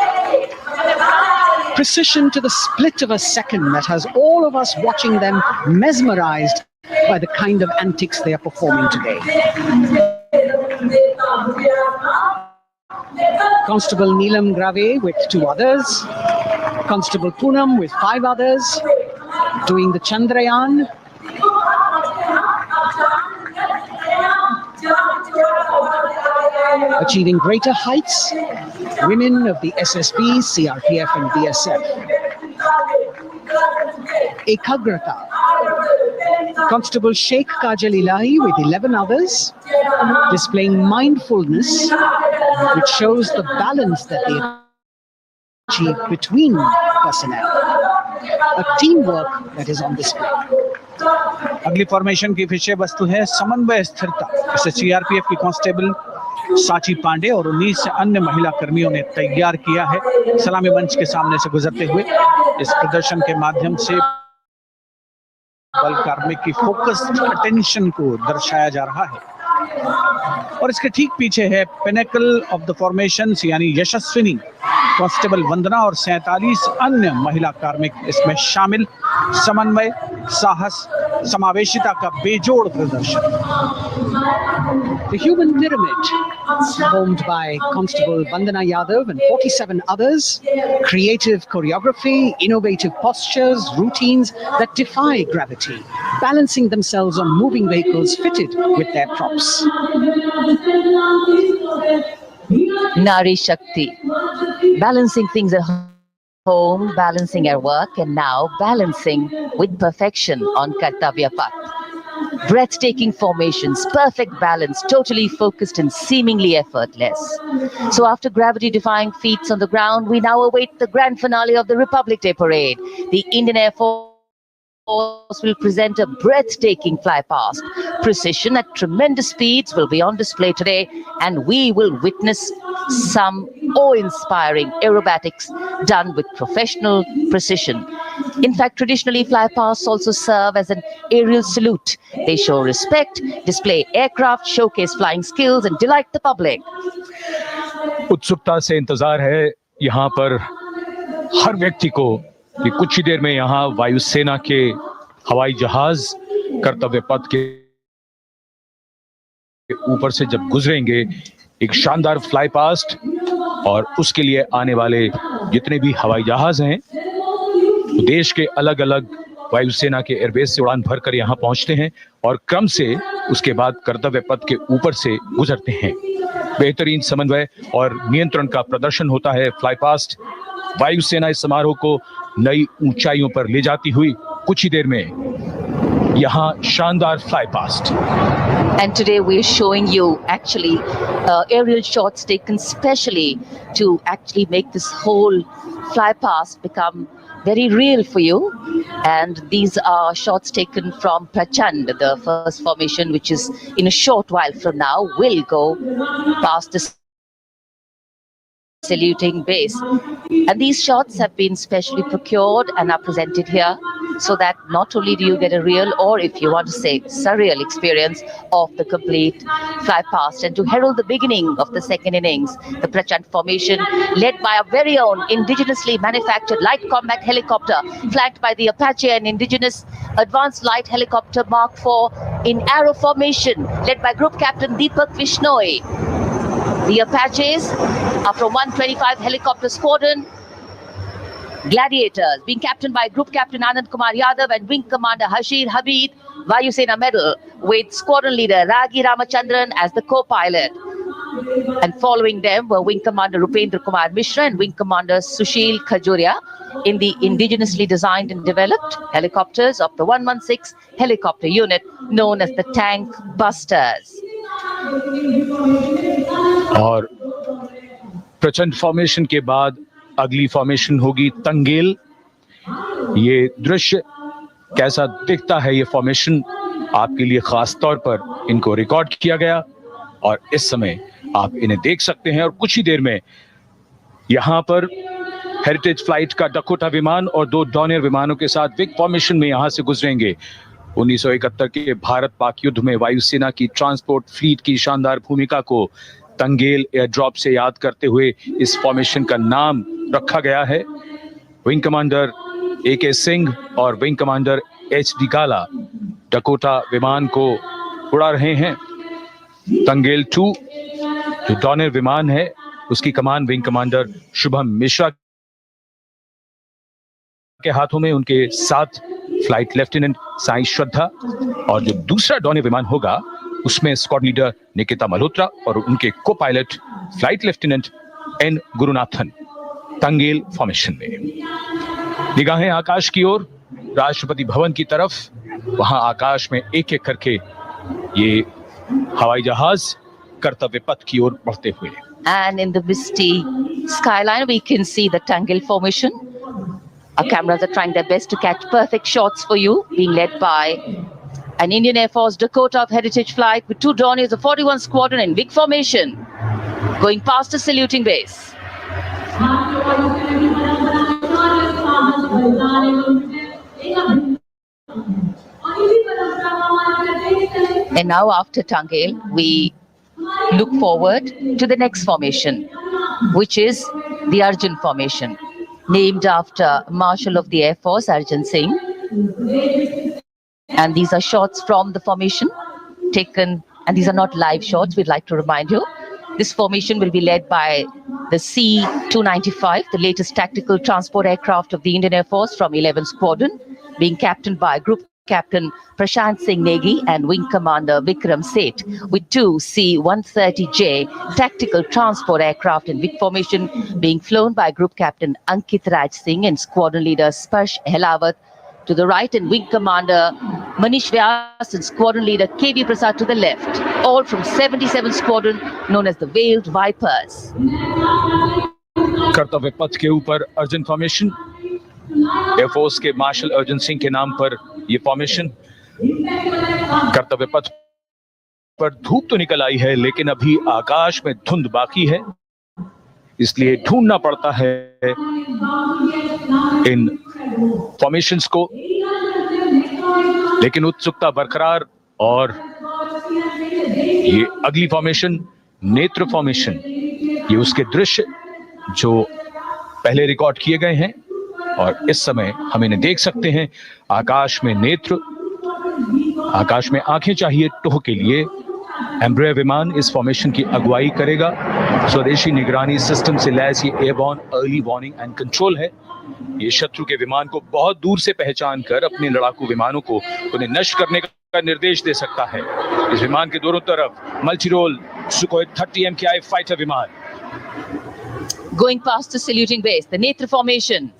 Precision to the split of a second that has all of us watching them mesmerized by the kind of antics they are performing today. Constable Neelam Grave with 2 others, Constable Poonam with 5 others, doing the Chandrayaan. Achieving greater heights, women of the SSB, CRPF and BSF. Ekagrata, Constable Sheikh Kajal Ilahi with 11 others, displaying mindfulness, which shows the balance that they achieve between personnel. A teamwork that is on display. अगली formation की विषय वस्तु है समन्वय स्थिरता। इसे CRPF की constable साची पांडे और 19 अन्य महिला कर्मियों ने तैयार किया है। सलामी मंच के सामने से गुजरते हुए इस प्रदर्शन के माध्यम से बल कार्मिक की फोकस्ड अटेंशन को दर्शाया जा रहा है और इसके ठीक पीछे है पिनेकल ऑफ द फॉर्मेशंस यानी यशस्विनी कांस्टेबल वंदना और 47 अन्य महिला कार्मिक इसमें शामिल। समन्वय, साहस, समावेशिता का बेजोड़ प्रदर्शन। The human pyramid, formed by Constable Vandana Yadav and 47 others, creative choreography, innovative postures, routines that defy gravity, balancing themselves on moving vehicles fitted with their props. Nari Shakti, balancing things at home, balancing our work, and now balancing with perfection on Kartavya Path. Breathtaking formations, perfect balance, totally focused and seemingly effortless. So after gravity-defying feats on the ground, we now await the grand finale of the Republic Day Parade. The Indian Air Force will present a breathtaking fly past. Precision at tremendous speeds will be on display today, and we will witness some awe-inspiring aerobatics done with professional precision. In fact, traditionally, flypasts also serve as an aerial salute. They show respect, display aircraft, showcase flying skills, and delight the public. उत्सुकता से इंतजार है यहाँ पर हर व्यक्ति को कि कुछ ही देर में यहाँ वायुसेना के हवाई जहाज कर्तव्य पथ के ऊपर से जब गुजरेंगे, एक शानदार फ्लाई पास्ट और उसके लिए आने वाले जितने भी हवाई जहाज हैं तो देश के अलग अलग वायुसेना के एयरबेस से उड़ान भरकर यहाँ पहुंचते हैं और क्रम से उसके बाद कर्तव्य पथ के ऊपर से गुजरते हैं। बेहतरीन समन्वय और नियंत्रण का प्रदर्शन होता है। फ्लाई पास्ट वायुसेना इस समारोह को नई ऊंचाइयों पर ले जाती हुई कुछ ही देर में यहाँ शानदार fly past. And today we're showing you actually aerial shots taken specially to actually make this whole fly past become very real for you. And these are shots taken from Prachand, the first formation, which is in a short while from now will go past the saluting base. And these shots have been specially procured and are presented here so that not only do you get a real, or if you want to say surreal experience of the complete fly past, and to herald the beginning of the second innings, the Prachand formation led by a very own indigenously manufactured light combat helicopter flanked by the Apache and indigenous advanced light helicopter Mark IV in arrow formation led by Group Captain Deepak Vishnoi. The Apaches are from 125 Helicopter Squadron. Gladiators, being captained by Group Captain Anand Kumar Yadav and Wing Commander Hashir Habib, Vayusena Medal, with Squadron Leader Ragi Ramachandran as the co-pilot. And following them were Wing Commander Rupendra Kumar Mishra and Wing Commander Sushil Khajuria in the indigenously designed and developed helicopters of the 116 Helicopter Unit known as the Tank Busters. और प्रचंड formation के बाद अगली formation होगी तंगेल। ये दृश्य कैसा दिखता है, ये फॉर्मेशन आपके लिए खास तौर पर इनको रिकॉर्ड किया गया और इस समय आप इन्हें देख सकते हैं। और कुछ ही देर में यहां पर हेरिटेज फ्लाइट का डकोटा विमान और 2 डॉनियर विमानों के साथ विग फॉर्मेशन में यहां से गुजरेंगे। 1971 के भारत पाक युद्ध में वायुसेना की ट्रांसपोर्ट फ्लीट की शानदार भूमिका को तंगेल एयर ड्रॉप से याद करते हुए इस फॉर्मेशन का नाम रखा गया है। विंग कमांडर AK सिंह और विंग कमांडर HD गाला डकोटा विमान को उड़ा रहे हैं। तंगेल 2 जो डॉनियर विमान है उसकी कमान विंग कमांडर शुभम मिश्रा के हाथों में, उनके साथ फ्लाइट लेफ्टिनेंट साई श्रद्धा, और जो दूसरा डॉनियर विमान होगा उसमें स्क्वाड लीडर निकिता मल्होत्रा और उनके को pilot flight lieutenant N Gurunathan. Tangail formation में निगाहें आकाश की ओर, राष्ट्रपति भवन की तरफ, वहां आकाश में एक एक करके ये हवाई जहाज कर्तव्य पथ की ओर बढ़ते हुए। And in the misty skyline we can see the Tangel formation. Our cameras are trying their best to catch perfect shots for you, being led by an Indian Air Force Dakota of Heritage Flight with 2 Dorniers of 41 Squadron in big formation, going past the saluting base. And now after Tangel, we look forward to the next formation, which is the Arjun formation, named after Marshal of the Air Force Arjun Singh. And these are shots from the formation taken, and these are not live shots, we'd like to remind you. This formation will be led by the C-295, the latest tactical transport aircraft of the Indian Air Force from 11 Squadron, being captained by Group Captain Prashant Singh Negi and Wing Commander Vikram Seth, with 2 C-130J tactical transport aircraft in big formation being flown by Group Captain Ankit Raj Singh and Squadron Leader Sparsh Helawat to the right, and Wing Commander Manish Vyas and Squadron Leader KV Prasad to the left, all from 77 Squadron known as the Veiled Vipers. कर्तव्य पथ के ऊपर Arjun formation, air force के martial Arjun Singh के नाम पर ये formation. कर्तव्य पथ पर धूप तो निकल आई है, लेकिन अभी आकाश में धुंध बाकी है, इसलिए ढूंढना पड़ता है इन फॉर्मेशंस को, लेकिन उत्सुकता बरकरार। और ये अगली फॉर्मेशन नेत्र फॉर्मेशन, ये उसके दृश्य जो पहले रिकॉर्ड किए गए हैं और इस समय हम इन्हें देख सकते हैं। आकाश में नेत्र, आकाश में आंखें चाहिए टोह के लिए। एम्ब्रेयर विमान इस फॉर्मेशन की अगुवाई करेगा। स्वदेशी निगरानी सिस्टम से लैस ये airborne early warning and control है। ये शत्रु के विमान को बहुत दूर से पहचान कर अपने लड़ाकू विमानों को उन्हें नष्ट करने का निर्देश दे सकता है। इस विमान के दोनों तरफ multi role Sukhoi 30 MKI fighter विमान। Going past the saluting base, the Netra formation,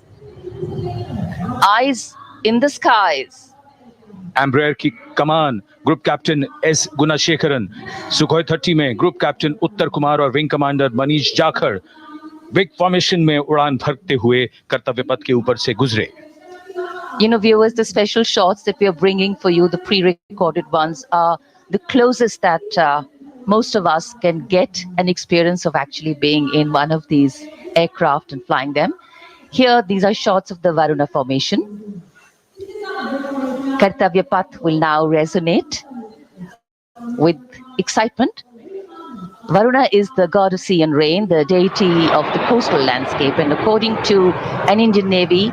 eyes in the skies. Embraer की कमान group captain S Gunasekaran, Sukhoi 30 में ग्रुप कैप्टन उत्तर कुमार और wing commander Manish Jakhar vic formation में उड़ान भरते हुए कर्तव्य पथ के ऊपर से गुजरे। You know, viewers, the special shots that we are bringing for you, the pre-recorded ones, are the closest that most of us can get an experience of actually being in one of these aircraft and flying them. Here, these are shots of the Varuna formation. Kartavya Path will now resonate with excitement. Varuna is the god of sea and rain, the deity of the coastal landscape, and according to an Indian Navy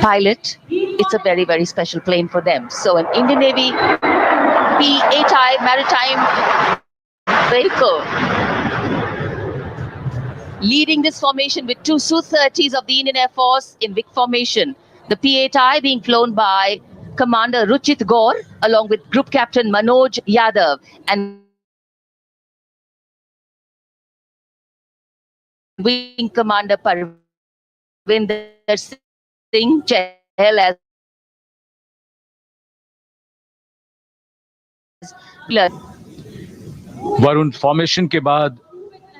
pilot, it's a very, very special plane for them. So an Indian Navy P-8I maritime vehicle leading this formation with two Su-30s of the Indian Air Force in Vic formation. The P-8I being flown by Commander Ruchit Gaur along with Group Captain Manoj Yadav and Wing Commander Parvinder Singh Chahal as Varun formation के बाद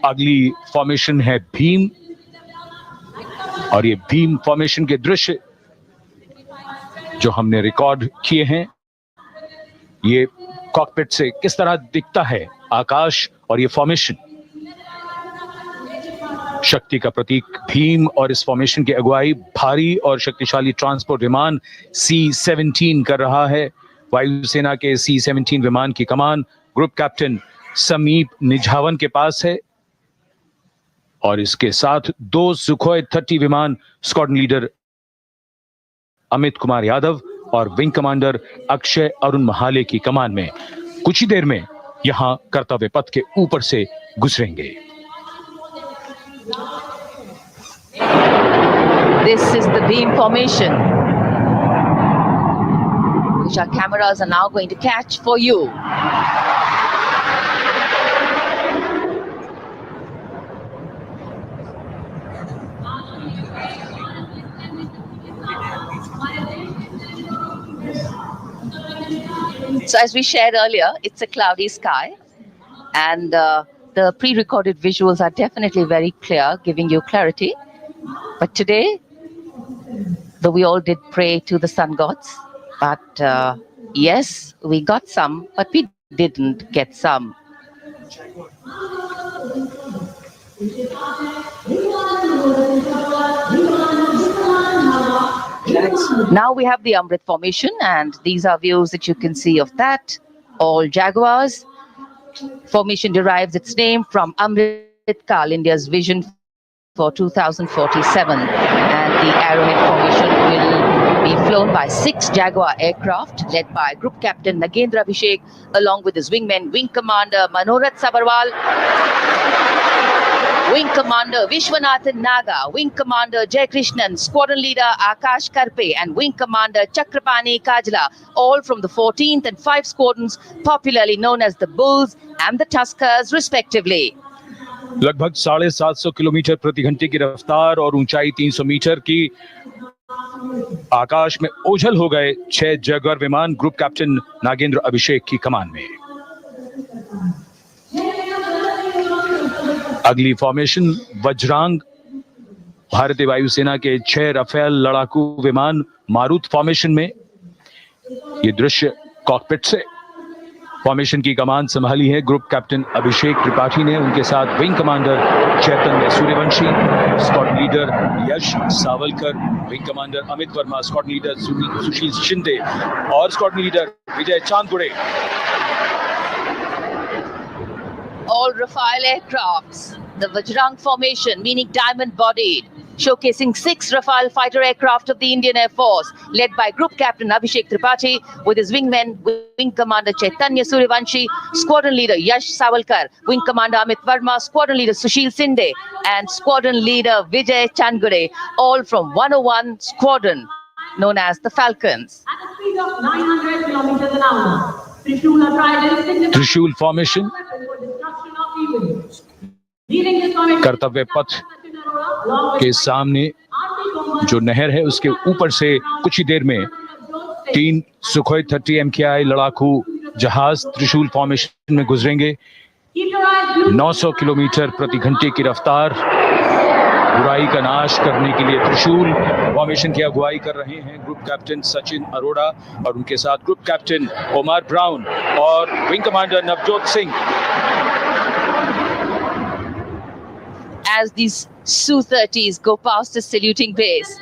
अगली formation है भीम, और ये Bhim formation के दृश्य जो हमने रिकॉर्ड किए हैं, ये कॉकपिट से किस तरह दिखता है आकाश और ये फॉर्मेशन। शक्ति का प्रतीक भीम और इस फॉर्मेशन की अगुवाई भारी और शक्तिशाली ट्रांसपोर्ट विमान C-17 कर रहा है। वायुसेना के C-17 विमान की कमान ग्रुप कैप्टन समीप निझावन के पास है और इसके साथ दो सुखोई 30 विमान स्क्वाड्रन लीडर अमित कुमार यादव और विंग कमांडर अक्षय अरुण महाले की कमान में कुछ ही देर में यहां कर्तव्य पथ के ऊपर से गुजरेंगे। This is the beam formation, which our cameras are now going to catch for you. So as we shared earlier, it's a cloudy sky, and the pre-recorded visuals are definitely very clear, giving you clarity. But today, though we all did pray to the sun gods, but yes, we got some, but we didn't get some. Now we have the Amrit formation, and these are views that you can see of that. All Jaguars. Formation derives its name from Amrit Kal, India's vision for 2047. And the Arrowhead formation will be flown by 6 Jaguar aircraft led by Group Captain Nagendra Abhishek along with his wingmen, Wing Commander Manorat Sabarwal, Wing Commander Vishwanathan Naga, Wing Commander Jai Krishnan, Squadron Leader Akash Karpe and Wing Commander Chakrapani Kajla, all from the 14th and 5 squadrons popularly known as the Bulls and the Tuskers respectively. लगभग 750 kilometre प्रति घंटे की रफ्तार और ऊंचाई 300 metre की आकाश में ओझल हो गए 6 जगुआर विमान ग्रुप कैप्टन नागेंद्र अभिषेक की कमान में। अगली फॉर्मेशन वज्रांग, भारतीय वायुसेना के 6 राफेल लड़ाकू विमान मारुत फॉर्मेशन में। ये दृश्य कॉकपिट से। फॉर्मेशन की कमान संभाली है ग्रुप कैप्टन अभिषेक त्रिपाठी ने, उनके साथ wing commander Chaitanya Suryavanshi, squad leader Yash Sawalkar, wing commander Amit Verma, squad leader Sushil Shinde और squad leader Vijay Chandgude. All Rafale aircrafts, the Vajrang formation, meaning diamond-bodied, showcasing 6 Rafale fighter aircraft of the Indian Air Force, led by Group Captain Abhishek Tripathi with his wingmen, Wing Commander Chaitanya Suryavanshi, Squadron Leader Yash Savalkar, Wing Commander Amit Verma, Squadron Leader Sushil Sinde, and Squadron Leader Vijay Chandgure, all from 101 Squadron, known as the Falcons. At a speed of 900 kilometers an hour, त्रिशूल formation, कर्तव्य पथ के सामने जो नहर है उसके ऊपर से कुछ ही देर में 3 सुखोई 30 MKI लड़ाकू जहाज त्रिशूल फॉर्मेशन में गुजरेंगे। 900 किलोमीटर प्रति घंटे की रफ्तार, बुराई का नाश करने के लिए त्रिशूल फॉर्मेशन की अगुवाई कर रहे हैं ग्रुप कैप्टन सचिन अरोड़ा और उनके साथ ग्रुप कैप्टन ओमार ब्राउन और wing commander Navjot Singh. As these Su-30s go past the saluting base,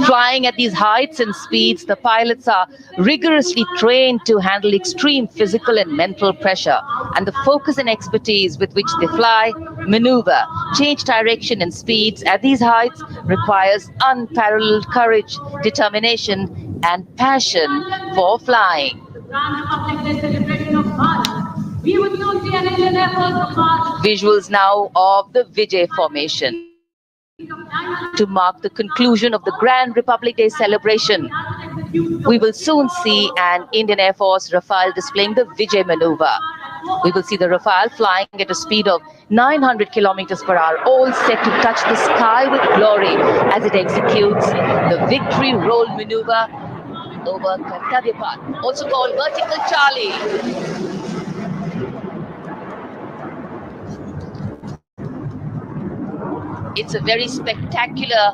flying at these heights and speeds, the pilots are rigorously trained to handle extreme physical and mental pressure, and the focus and expertise with which they fly, maneuver, change direction and speeds at these heights requires unparalleled courage, determination and passion for flying. Visuals now of the Vijay formation to mark the conclusion of the Grand Republic Day celebration. We will soon see an Indian Air Force Rafale displaying the Vijay maneuver. We will see the Rafale flying at a speed of 900 kilometers per hour, all set to touch the sky with glory as it executes the victory roll maneuver over Kartavya Path, also called Vertical Charlie. It's a very spectacular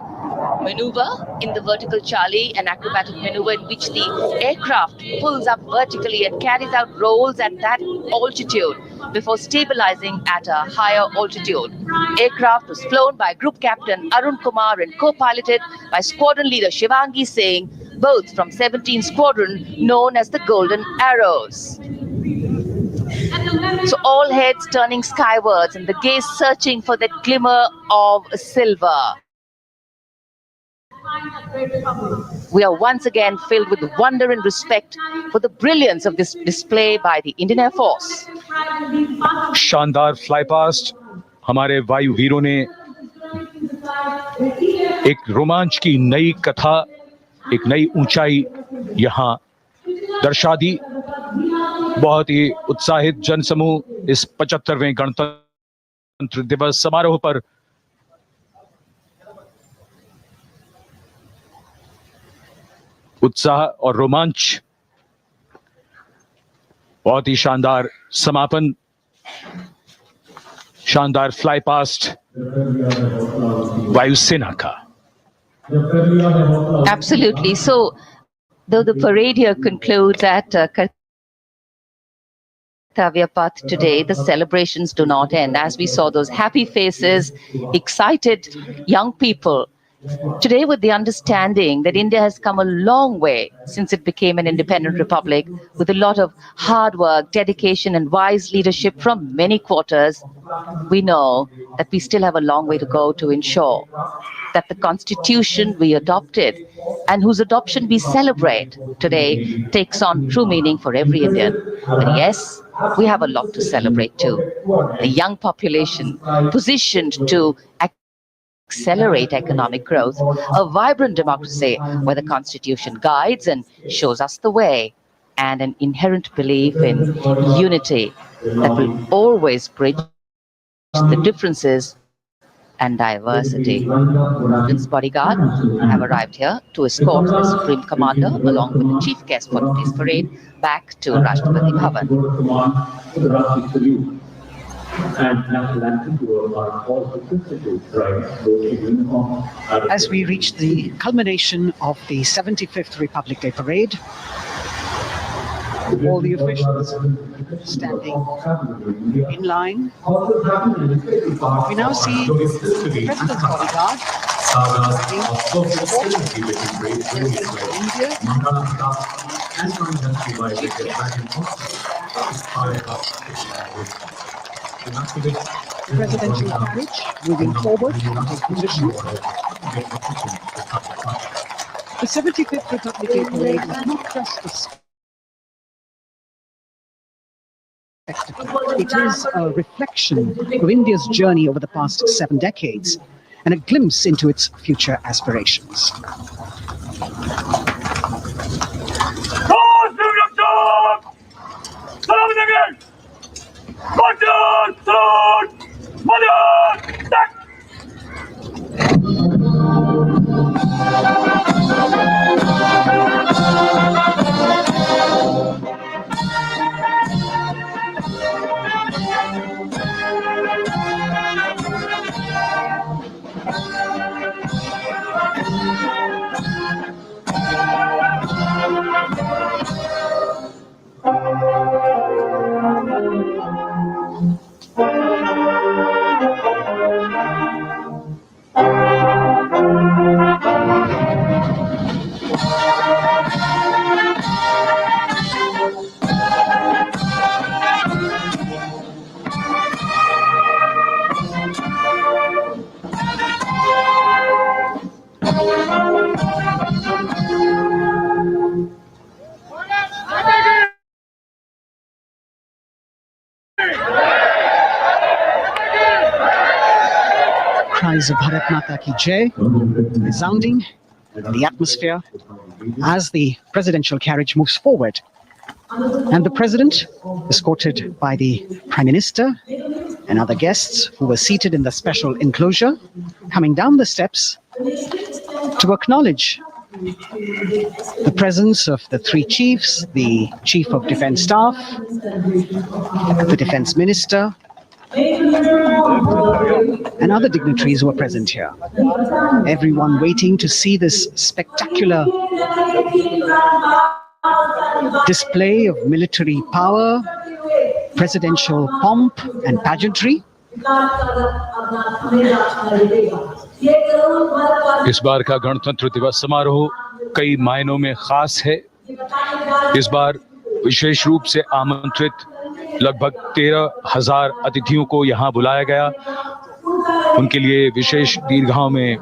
maneuver in the Vertical Charlie, an acrobatic maneuver in which the aircraft pulls up vertically and carries out rolls at that altitude before stabilizing at a higher altitude. Aircraft was flown by Group Captain Arun Kumar and co-piloted by Squadron Leader Shivangi Singh, both from 17th Squadron, known as the Golden Arrows. So all heads turning skywards and the gaze searching for that glimmer of silver. We are once again filled with wonder and respect for the brilliance of this display by the Indian Air Force. शानदार fly past हमारे वायु वीरों ने एक रोमांच की नई कथा, एक नई ऊंचाई यहां दर्शा दी। बहुत ही उत्साहित जनसमूह इस 75वें गणतंत्र दिवस समारोह पर उत्साह और रोमांच, बहुत ही शानदार समापन, शानदार फ्लाई पास्ट वायुसेना का। Absolutely. So, though the parade here concludes at Kartavya Path today, the celebrations do not end. As we saw those happy faces, excited young people, today with the understanding that India has come a long way since it became an independent republic, with a lot of hard work, dedication and wise leadership from many quarters, we know that we still have a long way to go to ensure that the constitution we adopted and whose adoption we celebrate today takes on true meaning for every Indian. But yes, we have a lot to celebrate too. The young population positioned to accelerate economic growth, a vibrant democracy where the constitution guides and shows us the way, and an inherent belief in unity that will always bridge the differences and diversity. This bodyguard have arrived here to escort the Supreme Commander along with the chief guest for today's parade back to Rashtrapati Bhavan. As we reach the culmination of the 75th Republic Day Parade, all the officials standing in line. We now see the President's bodyguard presidential carriage moving forward to take position. The 75th Republic Day Parade is not just a spectacle. It is a reflection of India's journey over the past 7 decades and a glimpse into its future aspirations. cries of Bharat Mata Ki Jai resounding in the atmosphere as the presidential carriage moves forward. And the president, escorted by the Prime Minister and other guests who were seated in the special enclosure, coming down the steps to acknowledge the presence of the three chiefs, the Chief of Defence Staff, the Defence Minister, and other dignitaries who were present here. Everyone waiting to see this spectacular display of military power, presidential pomp and pageantry. इस बार का गणतंत्र दिवस समारोह कई मायनों में खास है। इस बार विशेष रूप से आमंत्रित लगभग 13,000 अतिथियों को यहाँ बुलाया गया। उनके लिए विशेष दीर्घाओं में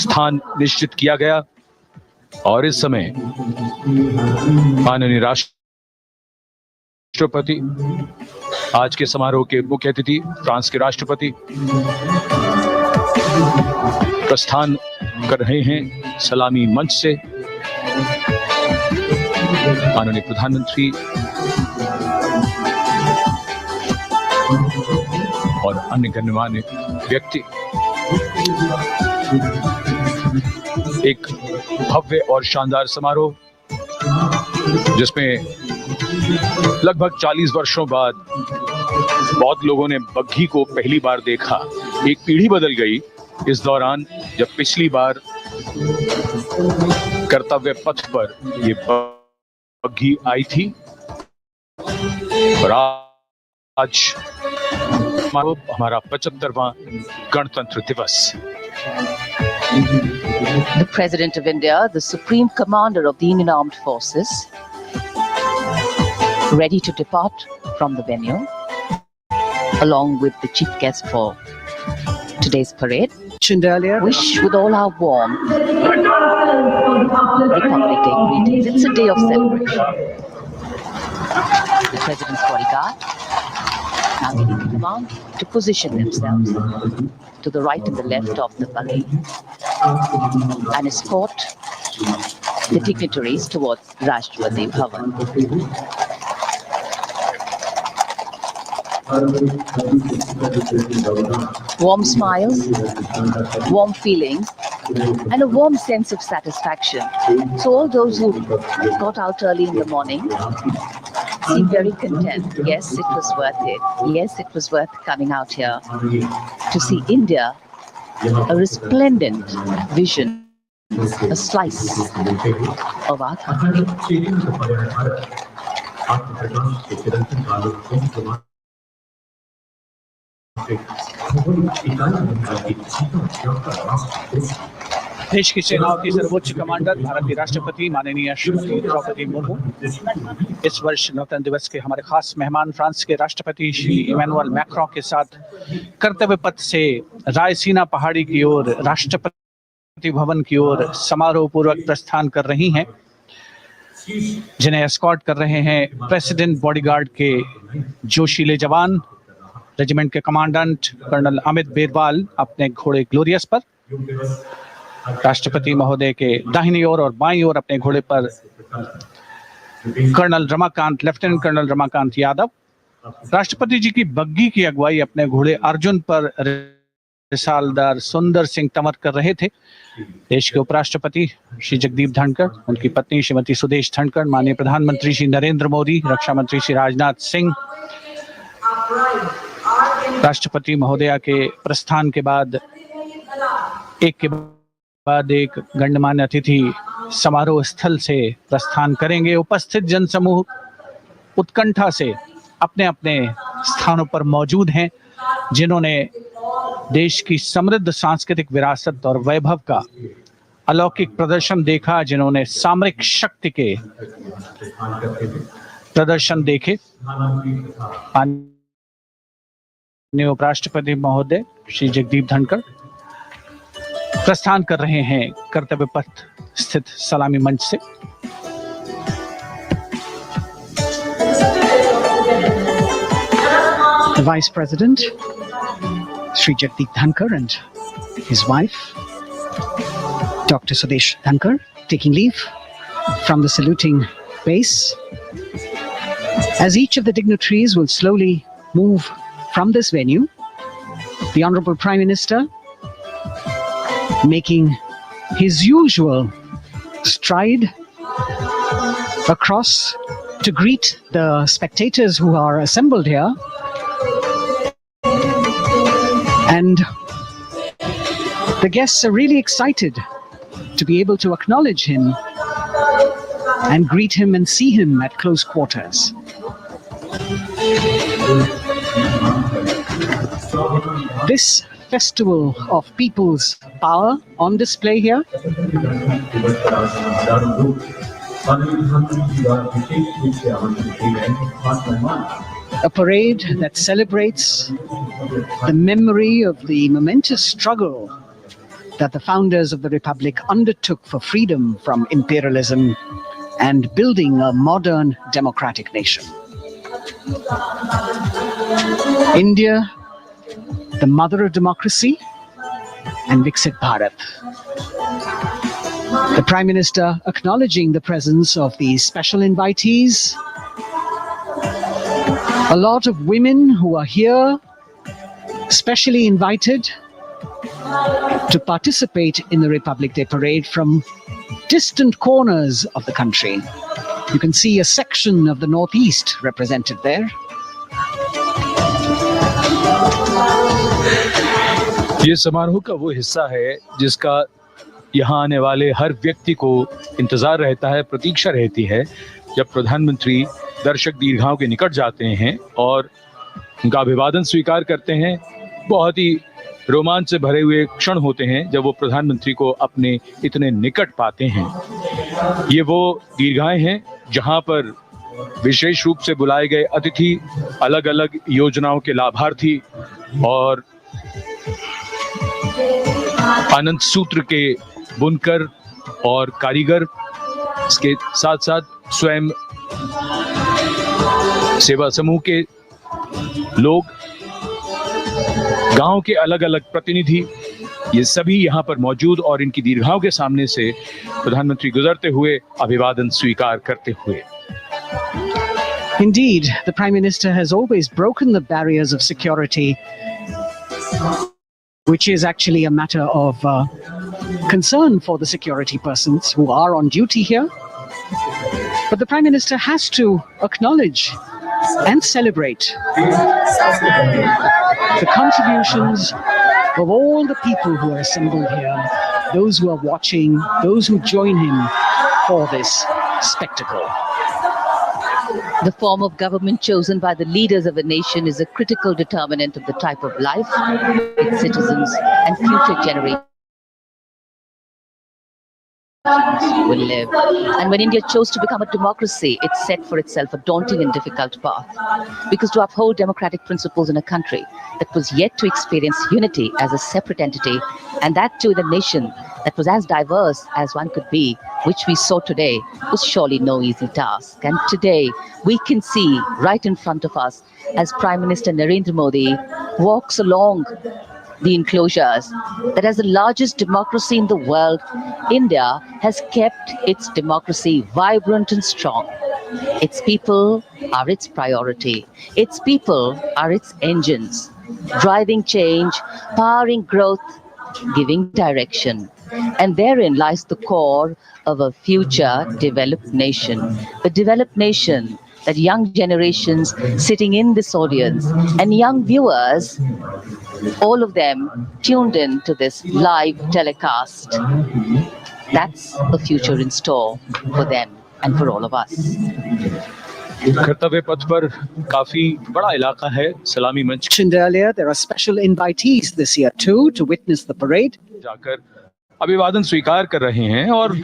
स्थान निश्चित किया गया और इस समय माननीय राष्ट्रपति, आज के समारोह के मुख्य अतिथि फ्रांस के राष्ट्रपति प्रस्थान कर रहे हैं सलामी मंच से। माननीय प्रधानमंत्री और अन्य गणमान्य व्यक्ति एक भव्य और शानदार समारोह जिसमें लगभग 40 वर्षों बाद बहुत लोगों ने बग्घी को पहली बार देखा। एक पीढ़ी बदल गई इस दौरान जब पिछली बार कर्तव्य पथ पर ये बग्घी आई थी और आज हमारा 75वां गणतंत्र दिवस। The President of India, the Supreme Commander of the Indian Armed Forces, ready to depart from the venue, along with the chief guest for today's parade. Earlier, wish with all our warm Republic Day greetings. It's a day of celebration. The President's bodyguard now getting the command to position themselves to the right and the left of the buggy and escort the dignitaries towards Rashtrapati Bhavan. Warm smiles, warm feelings, and a warm sense of satisfaction. So all those who got out early in the morning seem very content. Yes, it was worth it. Yes, it was worth coming out here to see India, a resplendent vision, a slice of our country. देश की सेनाओं की सर्वोच्च commander Bharat की राष्ट्रपति माननीय श्रीमती द्रौपदी मुर्मू इस वर्ष गणतंत्र दिवस के हमारे खास मेहमान फ्रांस के राष्ट्रपति श्री इमैनुअल मैक्रों के साथ कर्तव्य पथ से रायसीना पहाड़ी की ओर राष्ट्रपति भवन की ओर समारोह पूर्वक प्रस्थान कर रही हैं, जिन्हें एस्कॉर्ट कर रहे हैं प्रेसिडेंट बॉडीगार्ड के जोशीले जवान, रेजिमेंट के कमांडेंट कर्नल अमित बेरवाल अपने घोड़े ग्लोरियस पर, राष्ट्रपति महोदय के दाहिनी ओर और बाईं ओर अपने घोड़े पर लेफ्टिनेंट कर्नल रमाकांत यादव, राष्ट्रपति जी की बग्घी की अगुवाई अपने घोड़े अर्जुन पर रिसालदार सुंदर सिंह तंवर कर रहे थे। देश के उपराष्ट्रपति श्री जगदीप धनखड़, उनकी पत्नी श्रीमती सुदेश धनखड़, माननीय प्रधानमंत्री श्री नरेंद्र मोदी, रक्षा मंत्री श्री राजनाथ सिंह, राष्ट्रपति महोदया के प्रस्थान के बाद एक के बाद एक गणमान्य अतिथि समारोह स्थल से प्रस्थान करेंगे। उपस्थित जनसमूह उत्कंठा से अपने अपने स्थानों पर मौजूद हैं, जिन्होंने देश की समृद्ध सांस्कृतिक विरासत और वैभव का अलौकिक प्रदर्शन देखा, जिन्होंने सामरिक शक्ति के प्रदर्शन देखे। माननीय उपराष्ट्रपति महोदय श्री जगदीप धनखड़ प्रस्थान कर रहे हैं कर्तव्य पथ स्थित सलामी मंच से। The Vice President Sri Jagdeep Dhankar and his wife, Dr. Sudesh Dhankar, taking leave from the saluting base. As each of the dignitaries will slowly move from this venue, the Honorable Prime Minister making his usual stride across to greet the spectators who are assembled here. And the guests are really excited to be able to acknowledge him and greet him and see him at close quarters. This festival of people's power on display here a parade that celebrates the memory of the momentous struggle that the founders of the Republic undertook for freedom from imperialism and building a modern democratic nation. India, the mother of democracy, and Viksit Bharat. The Prime Minister acknowledging the presence of these special invitees. A lot of women who are here, specially invited to participate in the Republic Day Parade from distant corners of the country. You can see a section of the Northeast represented there. ये समारोह का वो हिस्सा है जिसका यहाँ आने वाले हर व्यक्ति को इंतजार रहता है, प्रतीक्षा रहती है जब प्रधानमंत्री दर्शक दीर्घाओं के निकट जाते हैं और उनका अभिवादन स्वीकार करते हैं। बहुत ही रोमांच से भरे हुए क्षण होते हैं जब वो प्रधानमंत्री को अपने इतने निकट पाते हैं। ये वो दीर्घाएं हैं जहां पर विशेष रूप से बुलाए गए अतिथि, अलग अलग योजनाओं के लाभार्थी और आनंद सूत्र के बुनकर और कारीगर, इसके साथ साथ स्वयं सेवा समूह के लोग, गांव के अलग अलग प्रतिनिधि, ये सभी यहाँ पर मौजूद और इनकी दीर्घाओं के सामने से प्रधानमंत्री गुजरते हुए अभिवादन स्वीकार करते हुए। Indeed, the Prime Minister has always broken the barriers of security, which is actually a matter of concern for the security persons who are on duty here. But the Prime Minister has to acknowledge and celebrate the contributions of all the people who are assembled here, those who are watching, those who join him for this spectacle. The form of government chosen by the leaders of a nation is a critical determinant of the type of life its citizens and future generations will live. And when India chose to become a democracy, it set for itself a daunting and difficult path. Because to uphold democratic principles in a country that was yet to experience unity as a separate entity, and that too in a nation that was as diverse as one could be, which we saw today, was surely no easy task. And today, we can see right in front of us as Prime Minister Narendra Modi walks along the enclosures that as the largest democracy in the world, India has kept its democracy vibrant and strong. Its people are its priority. Its people are its engines, driving change, powering growth, giving direction. And therein lies the core of a future developed nation. A developed nation that young generations sitting in this audience and young viewers, all of them tuned in to this live telecast. That's the future in store for them and for all of us. कर्तव्य पथ पर काफी बड़ा इलाका है। सलामी मंच Mentioned earlier, there are special invitees this year too to witness the parade. जाकर अभिवादन स्वीकार कर रहे हैं और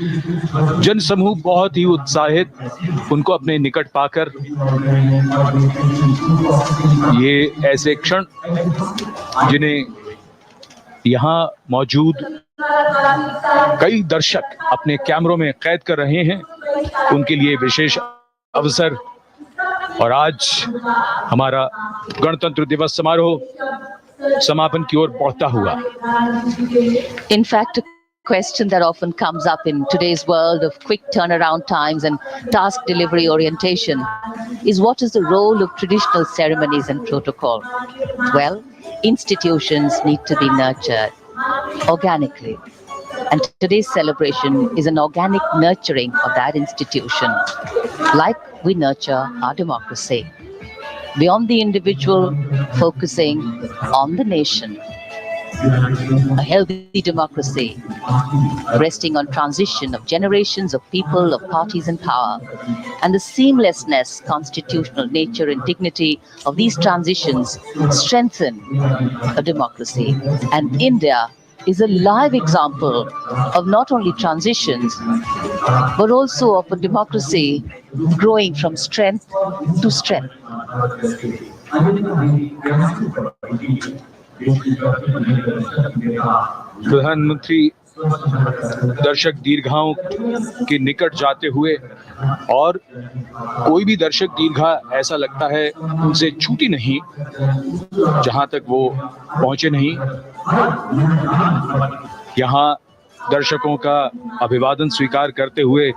जन समूह बहुत ही उत्साहित उनको अपने निकट पाकर ये ऐसे क्षण जिन्हें यहाँ मौजूद कई दर्शक अपने कैमरों में कैद कर रहे हैं, उनके लिए विशेष अवसर। और आज हमारा गणतंत्र दिवस समारोह समापन की ओर बढ़ता हुआ। In fact, a question that often comes up in today's world of quick turnaround times and task delivery orientation is what is the role of traditional ceremonies and protocol? Well, institutions need to be nurtured organically. And today's celebration is an organic nurturing of that institution, like we nurture our democracy. Beyond the individual, focusing on the nation. A healthy democracy, resting on transition of generations of people, of parties in power, and the seamlessness, constitutional nature and dignity of these transitions strengthen a democracy. And India is a live example of not only transitions, but also of a democracy growing from strength to strength. प्रधानमंत्री दर्शक दीर्घाओं के निकट जाते हुए, और कोई भी दर्शक दीर्घा ऐसा लगता है उनसे छूटी नहीं जहां तक वो पहुंचे नहीं। यहाँ दर्शकों का अभिवादन स्वीकार करते हुए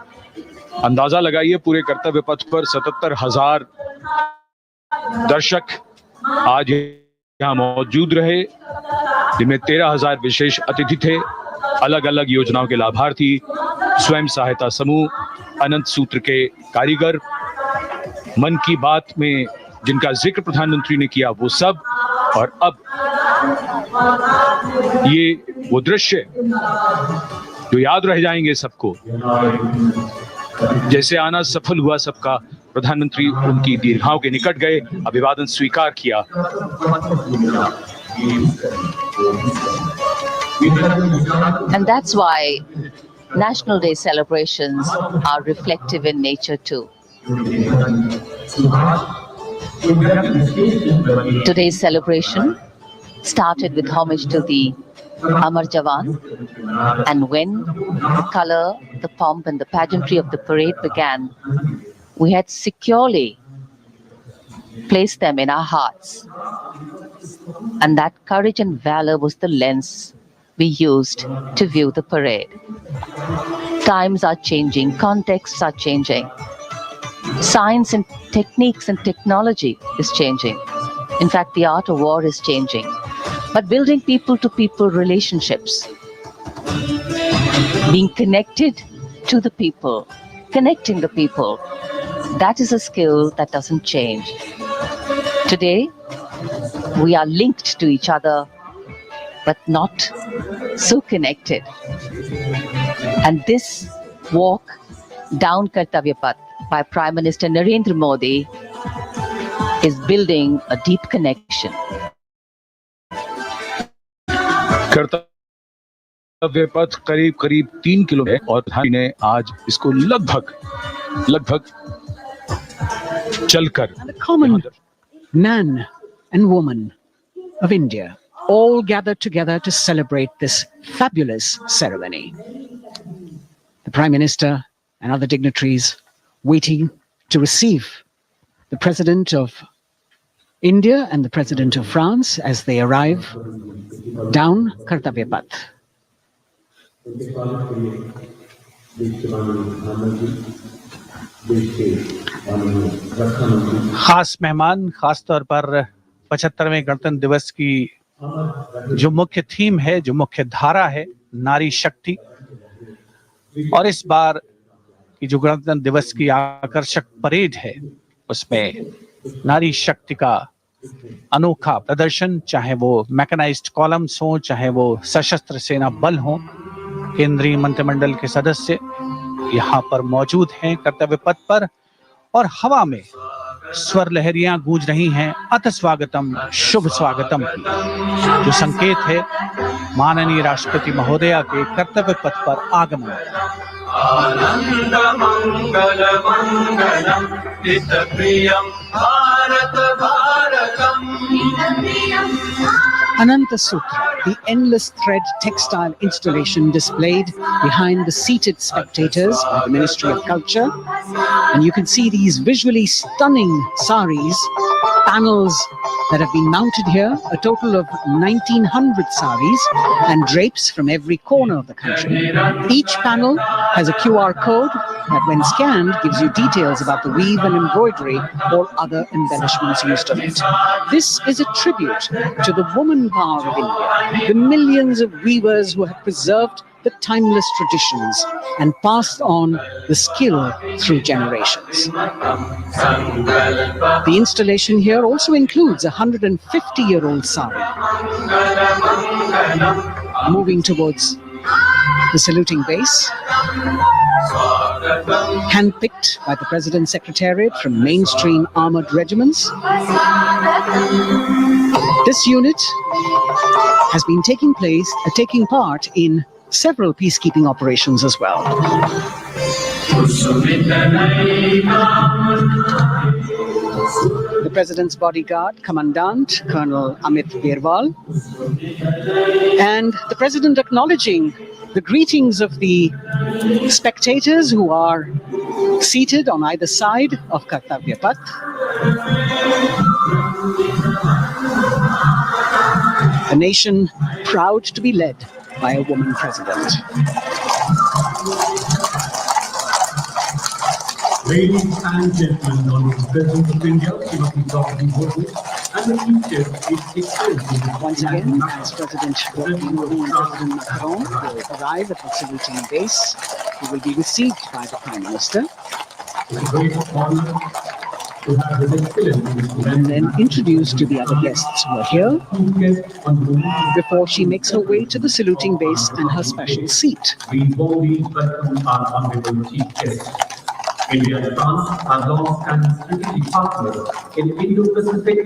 अंदाजा लगाइए, पूरे कर्तव्य पथ पर 77,000 दर्शक आज यहाँ मौजूद रहे, जिनमें 13,000 विशेष अतिथि थे, अलग अलग योजनाओं के लाभार्थी, स्वयं सहायता समूह, अनंत सूत्र के कारीगर, मन की बात में जिनका जिक्र प्रधानमंत्री ने किया वो सब, और अब ये वो दृश्य जो याद रह जाएंगे सबको। जैसे आना सफल हुआ सबका, प्रधानमंत्री उनकी दीर्घाओं के निकट गए, अभिवादन स्वीकार किया। And that's why National Day celebrations are reflective in nature too. Today's celebration started with homage to the Amar Jawan, and when the color, the pomp and the pageantry of the parade began, we had securely placed them in our hearts. And that courage and valor was the lens we used to view the parade. Times are changing, contexts are changing. Science and techniques and technology is changing. In fact, the art of war is changing. But building people-to-people relationships, being connected to the people, connecting the people, that is a skill that doesn't change. Today, we are linked to each other, but not so connected. And this walk down Kartavya Path by Prime Minister Narendra Modi is building a deep connection. कर्तव्य पथ करीब 3 kilometre, और प्रधानमंत्री ने आज इसको लगभग चलकर, and the common man and woman of India all gathered together to celebrate this fabulous ceremony. The Prime Minister and other dignitaries waiting to receive the President of India and the President of France as they arrive down Kartavya Path. खास मेहमान, खास तौर पर 75वें गणतंत्र दिवस की जो मुख्य थीम है, जो मुख्य धारा है, नारी शक्ति, और इस बार की जो गणतंत्र दिवस की आकर्षक परेड है उसमें नारी शक्ति का अनोखा प्रदर्शन, चाहे वो मैकेनाइज्ड कॉलम्स हो, चाहे वो सशस्त्र सेना बल हो, केंद्रीय मंत्रिमंडल के सदस्य यहाँ पर मौजूद हैं कर्तव्य पथ पर, और हवा में स्वर लहरियां गूंज रही हैं अथ स्वागतम, शुभ स्वागतम की, जो संकेत है माननीय राष्ट्रपति महोदया के कर्तव्य पथ पर आगमन। आनंद मंगल मंगलम हित प्रियम Bharat Bharatam. Ananta Sutra, the endless thread textile installation displayed behind the seated spectators by the Ministry of Culture. And you can see these visually stunning saris panels that have been mounted here, a total of 1,900 saris and drapes from every corner of the country. Each panel has a QR code that, when scanned, gives you details about the weave and embroidery or other embellishments used on it. This is a tribute to the woman power of India, the millions of weavers who have preserved the timeless traditions and passed on the skill through generations. The installation here also includes a 150-year-old sari. Moving towards the saluting base, handpicked by the President's Secretariat from mainstream armored regiments. This unit has been taking part in several peacekeeping operations as well. The President's bodyguard, Commandant Colonel Amit Berwal, and the President acknowledging the greetings of the spectators who are seated on either side of Kartavya Path. A nation proud to be led by a woman president. Ladies and gentlemen, on the President of India, Srimati Draupadi Murmu, and the future is extended. Once again, as President Murmu and President Macron will arrive at the saluting base, who will be received by the Prime Minister. It's a great honor to have His Excellency and then introduced to the other guests who are here before she makes her way to the saluting base and her special seat. We warmly welcome our honorable chief guest. India and France are long-standing strategic partners in Indo-Pacific.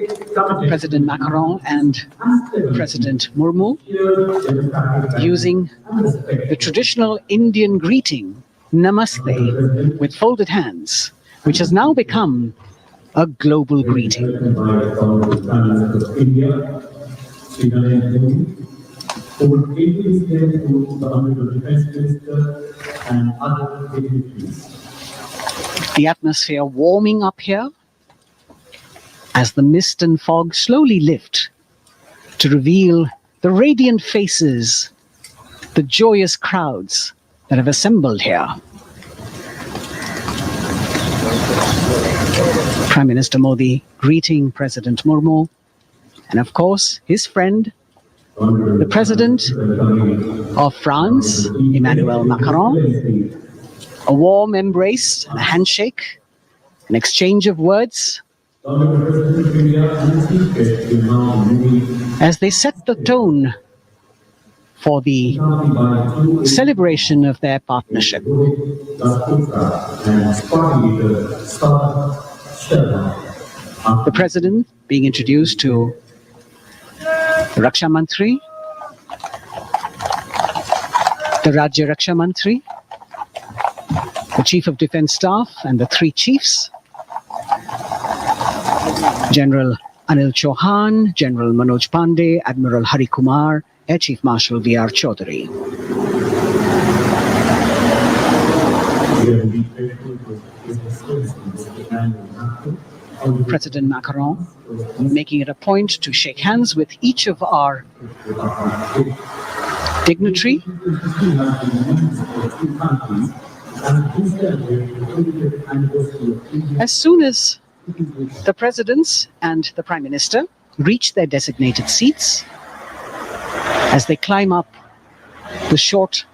President Macron and President Murmu, using the traditional Indian greeting, Namaste, with folded hands, which has now become a global greeting. The atmosphere warming up here as the mist and fog slowly lift to reveal the radiant faces, the joyous crowds that have assembled here. Prime Minister Modi greeting President Murmu, and of course his friend, the President of France, Emmanuel Macron. A warm embrace, a handshake, an exchange of words as they set the tone for the celebration of their partnership. The President being introduced to the Raksha Mantri, the Rajya Raksha Mantri, the Chief of Defence Staff and the three chiefs, General Anil Chauhan, General Manoj Pandey, Admiral Hari Kumar, Air Chief Marshal V.R. Chaudhary. President Macron making it a point to shake hands with each of our dignitary. As soon as the presidents and the Prime Minister reach their designated seats, as they climb up the short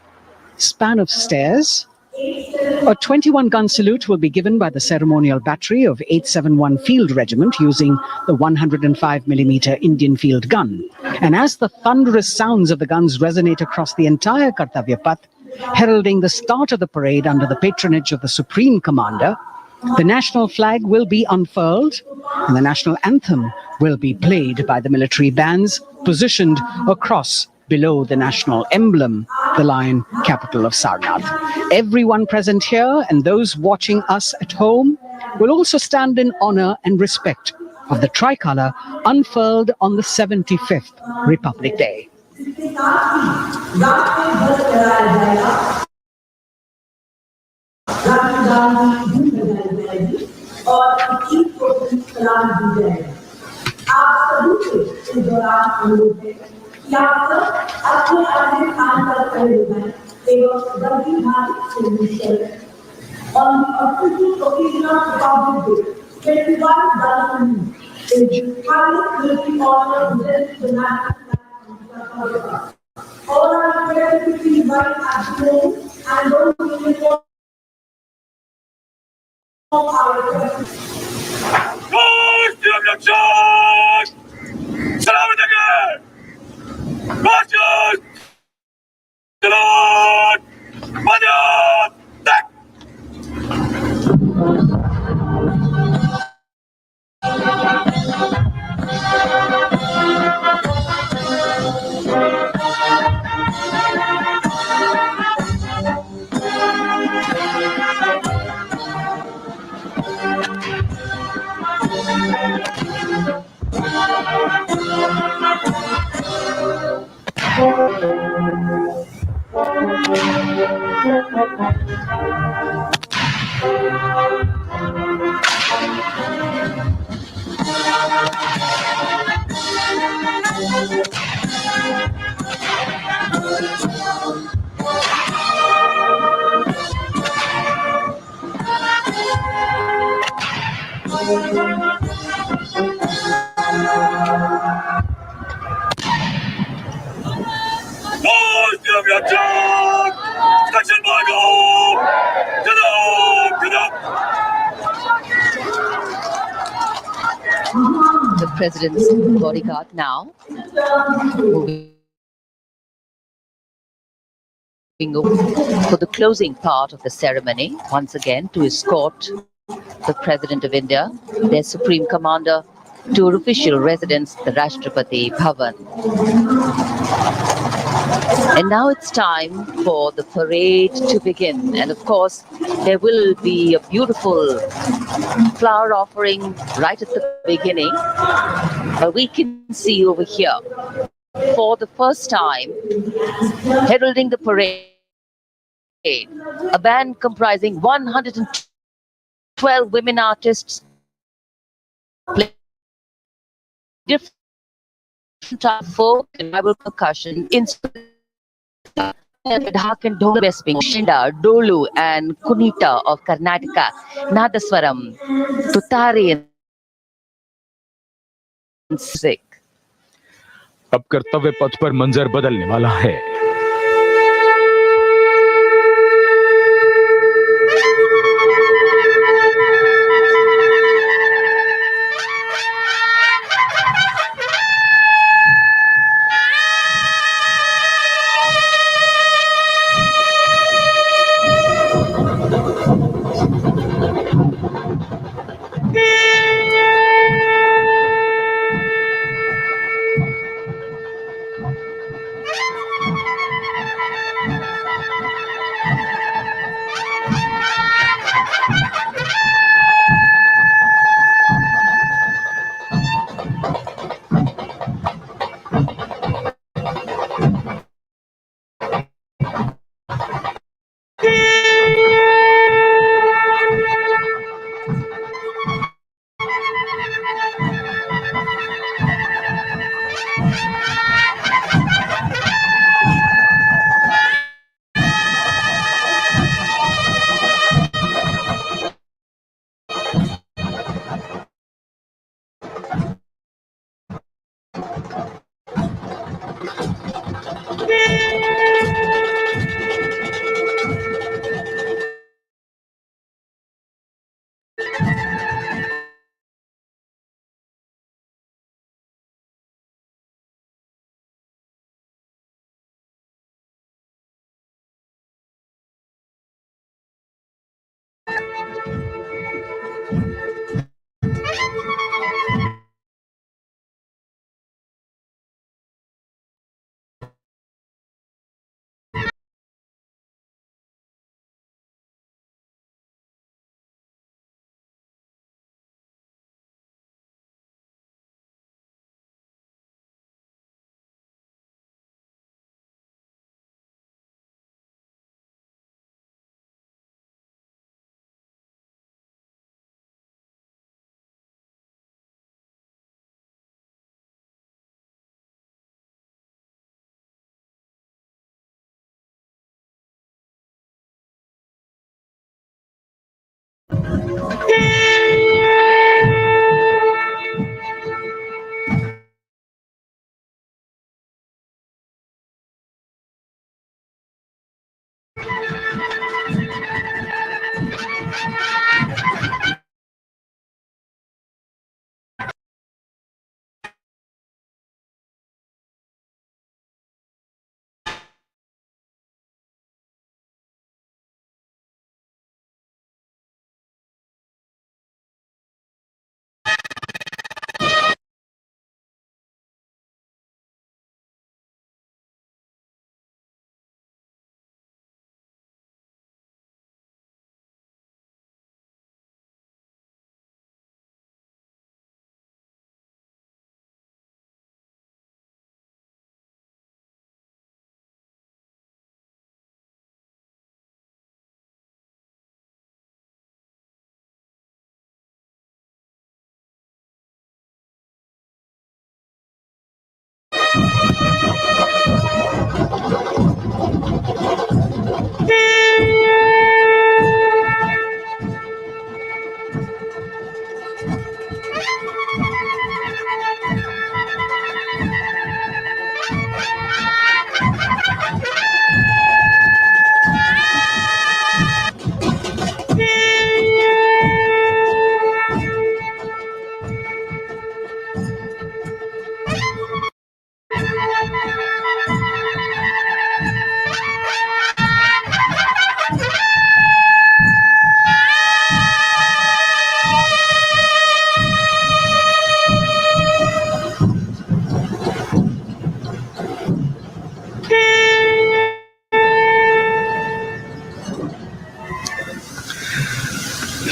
span of stairs, a 21-gun salute will be given by the ceremonial battery of 871 Field Regiment using the 105mm Indian field gun. And as the thunderous sounds of the guns resonate across the entire Kartavya Path, heralding the start of the parade under the patronage of the Supreme Commander, the national flag will be unfurled and the national anthem will be played by the military bands positioned across below the national emblem, the lion capital of Sarnath. Everyone present here and those watching us at home will also stand in honor and respect of the tricolour unfurled on the 75th Republic Day. अधूरे इस दौरान अनुरोध है कि आप सब अपने अपने स्थान पर खड़े हो जाएं एवं गंभीरभाव से निश्चय on the official occasion of Republic Day, 21 January is highest military honor presented to the national flag of the Republic. All are requested to invite at the moment and don't be informed of our request. The president's bodyguard now moving for the closing part of the ceremony, once again to escort the President of India, their Supreme Commander, to her official residence, the Rashtrapati Bhavan. And now it's time for the parade to begin. And of course, there will be a beautiful flower offering right at the beginning. But we can see over here, for the first time, heralding the parade, a band comprising 112 women artists play different type of folk and tribal percussion instruments, Dhak and Dhol Besping, Shinda, Dolu and Kunita of Karnataka, Nadaswaram, Tutari and Sikh. अब कर्तव्य पथ पर मंजर बदलने वाला है।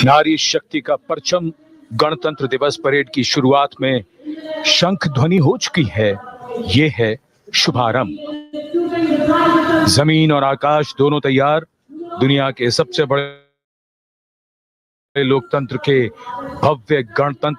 नारी शक्ति का परचम गणतंत्र दिवस परेड की शुरुआत में शंख ध्वनि हो चुकी है। ये है शुभारंभ। जमीन और आकाश दोनों तैयार। दुनिया के सबसे बड़े लोकतंत्र के भव्य गणतंत्र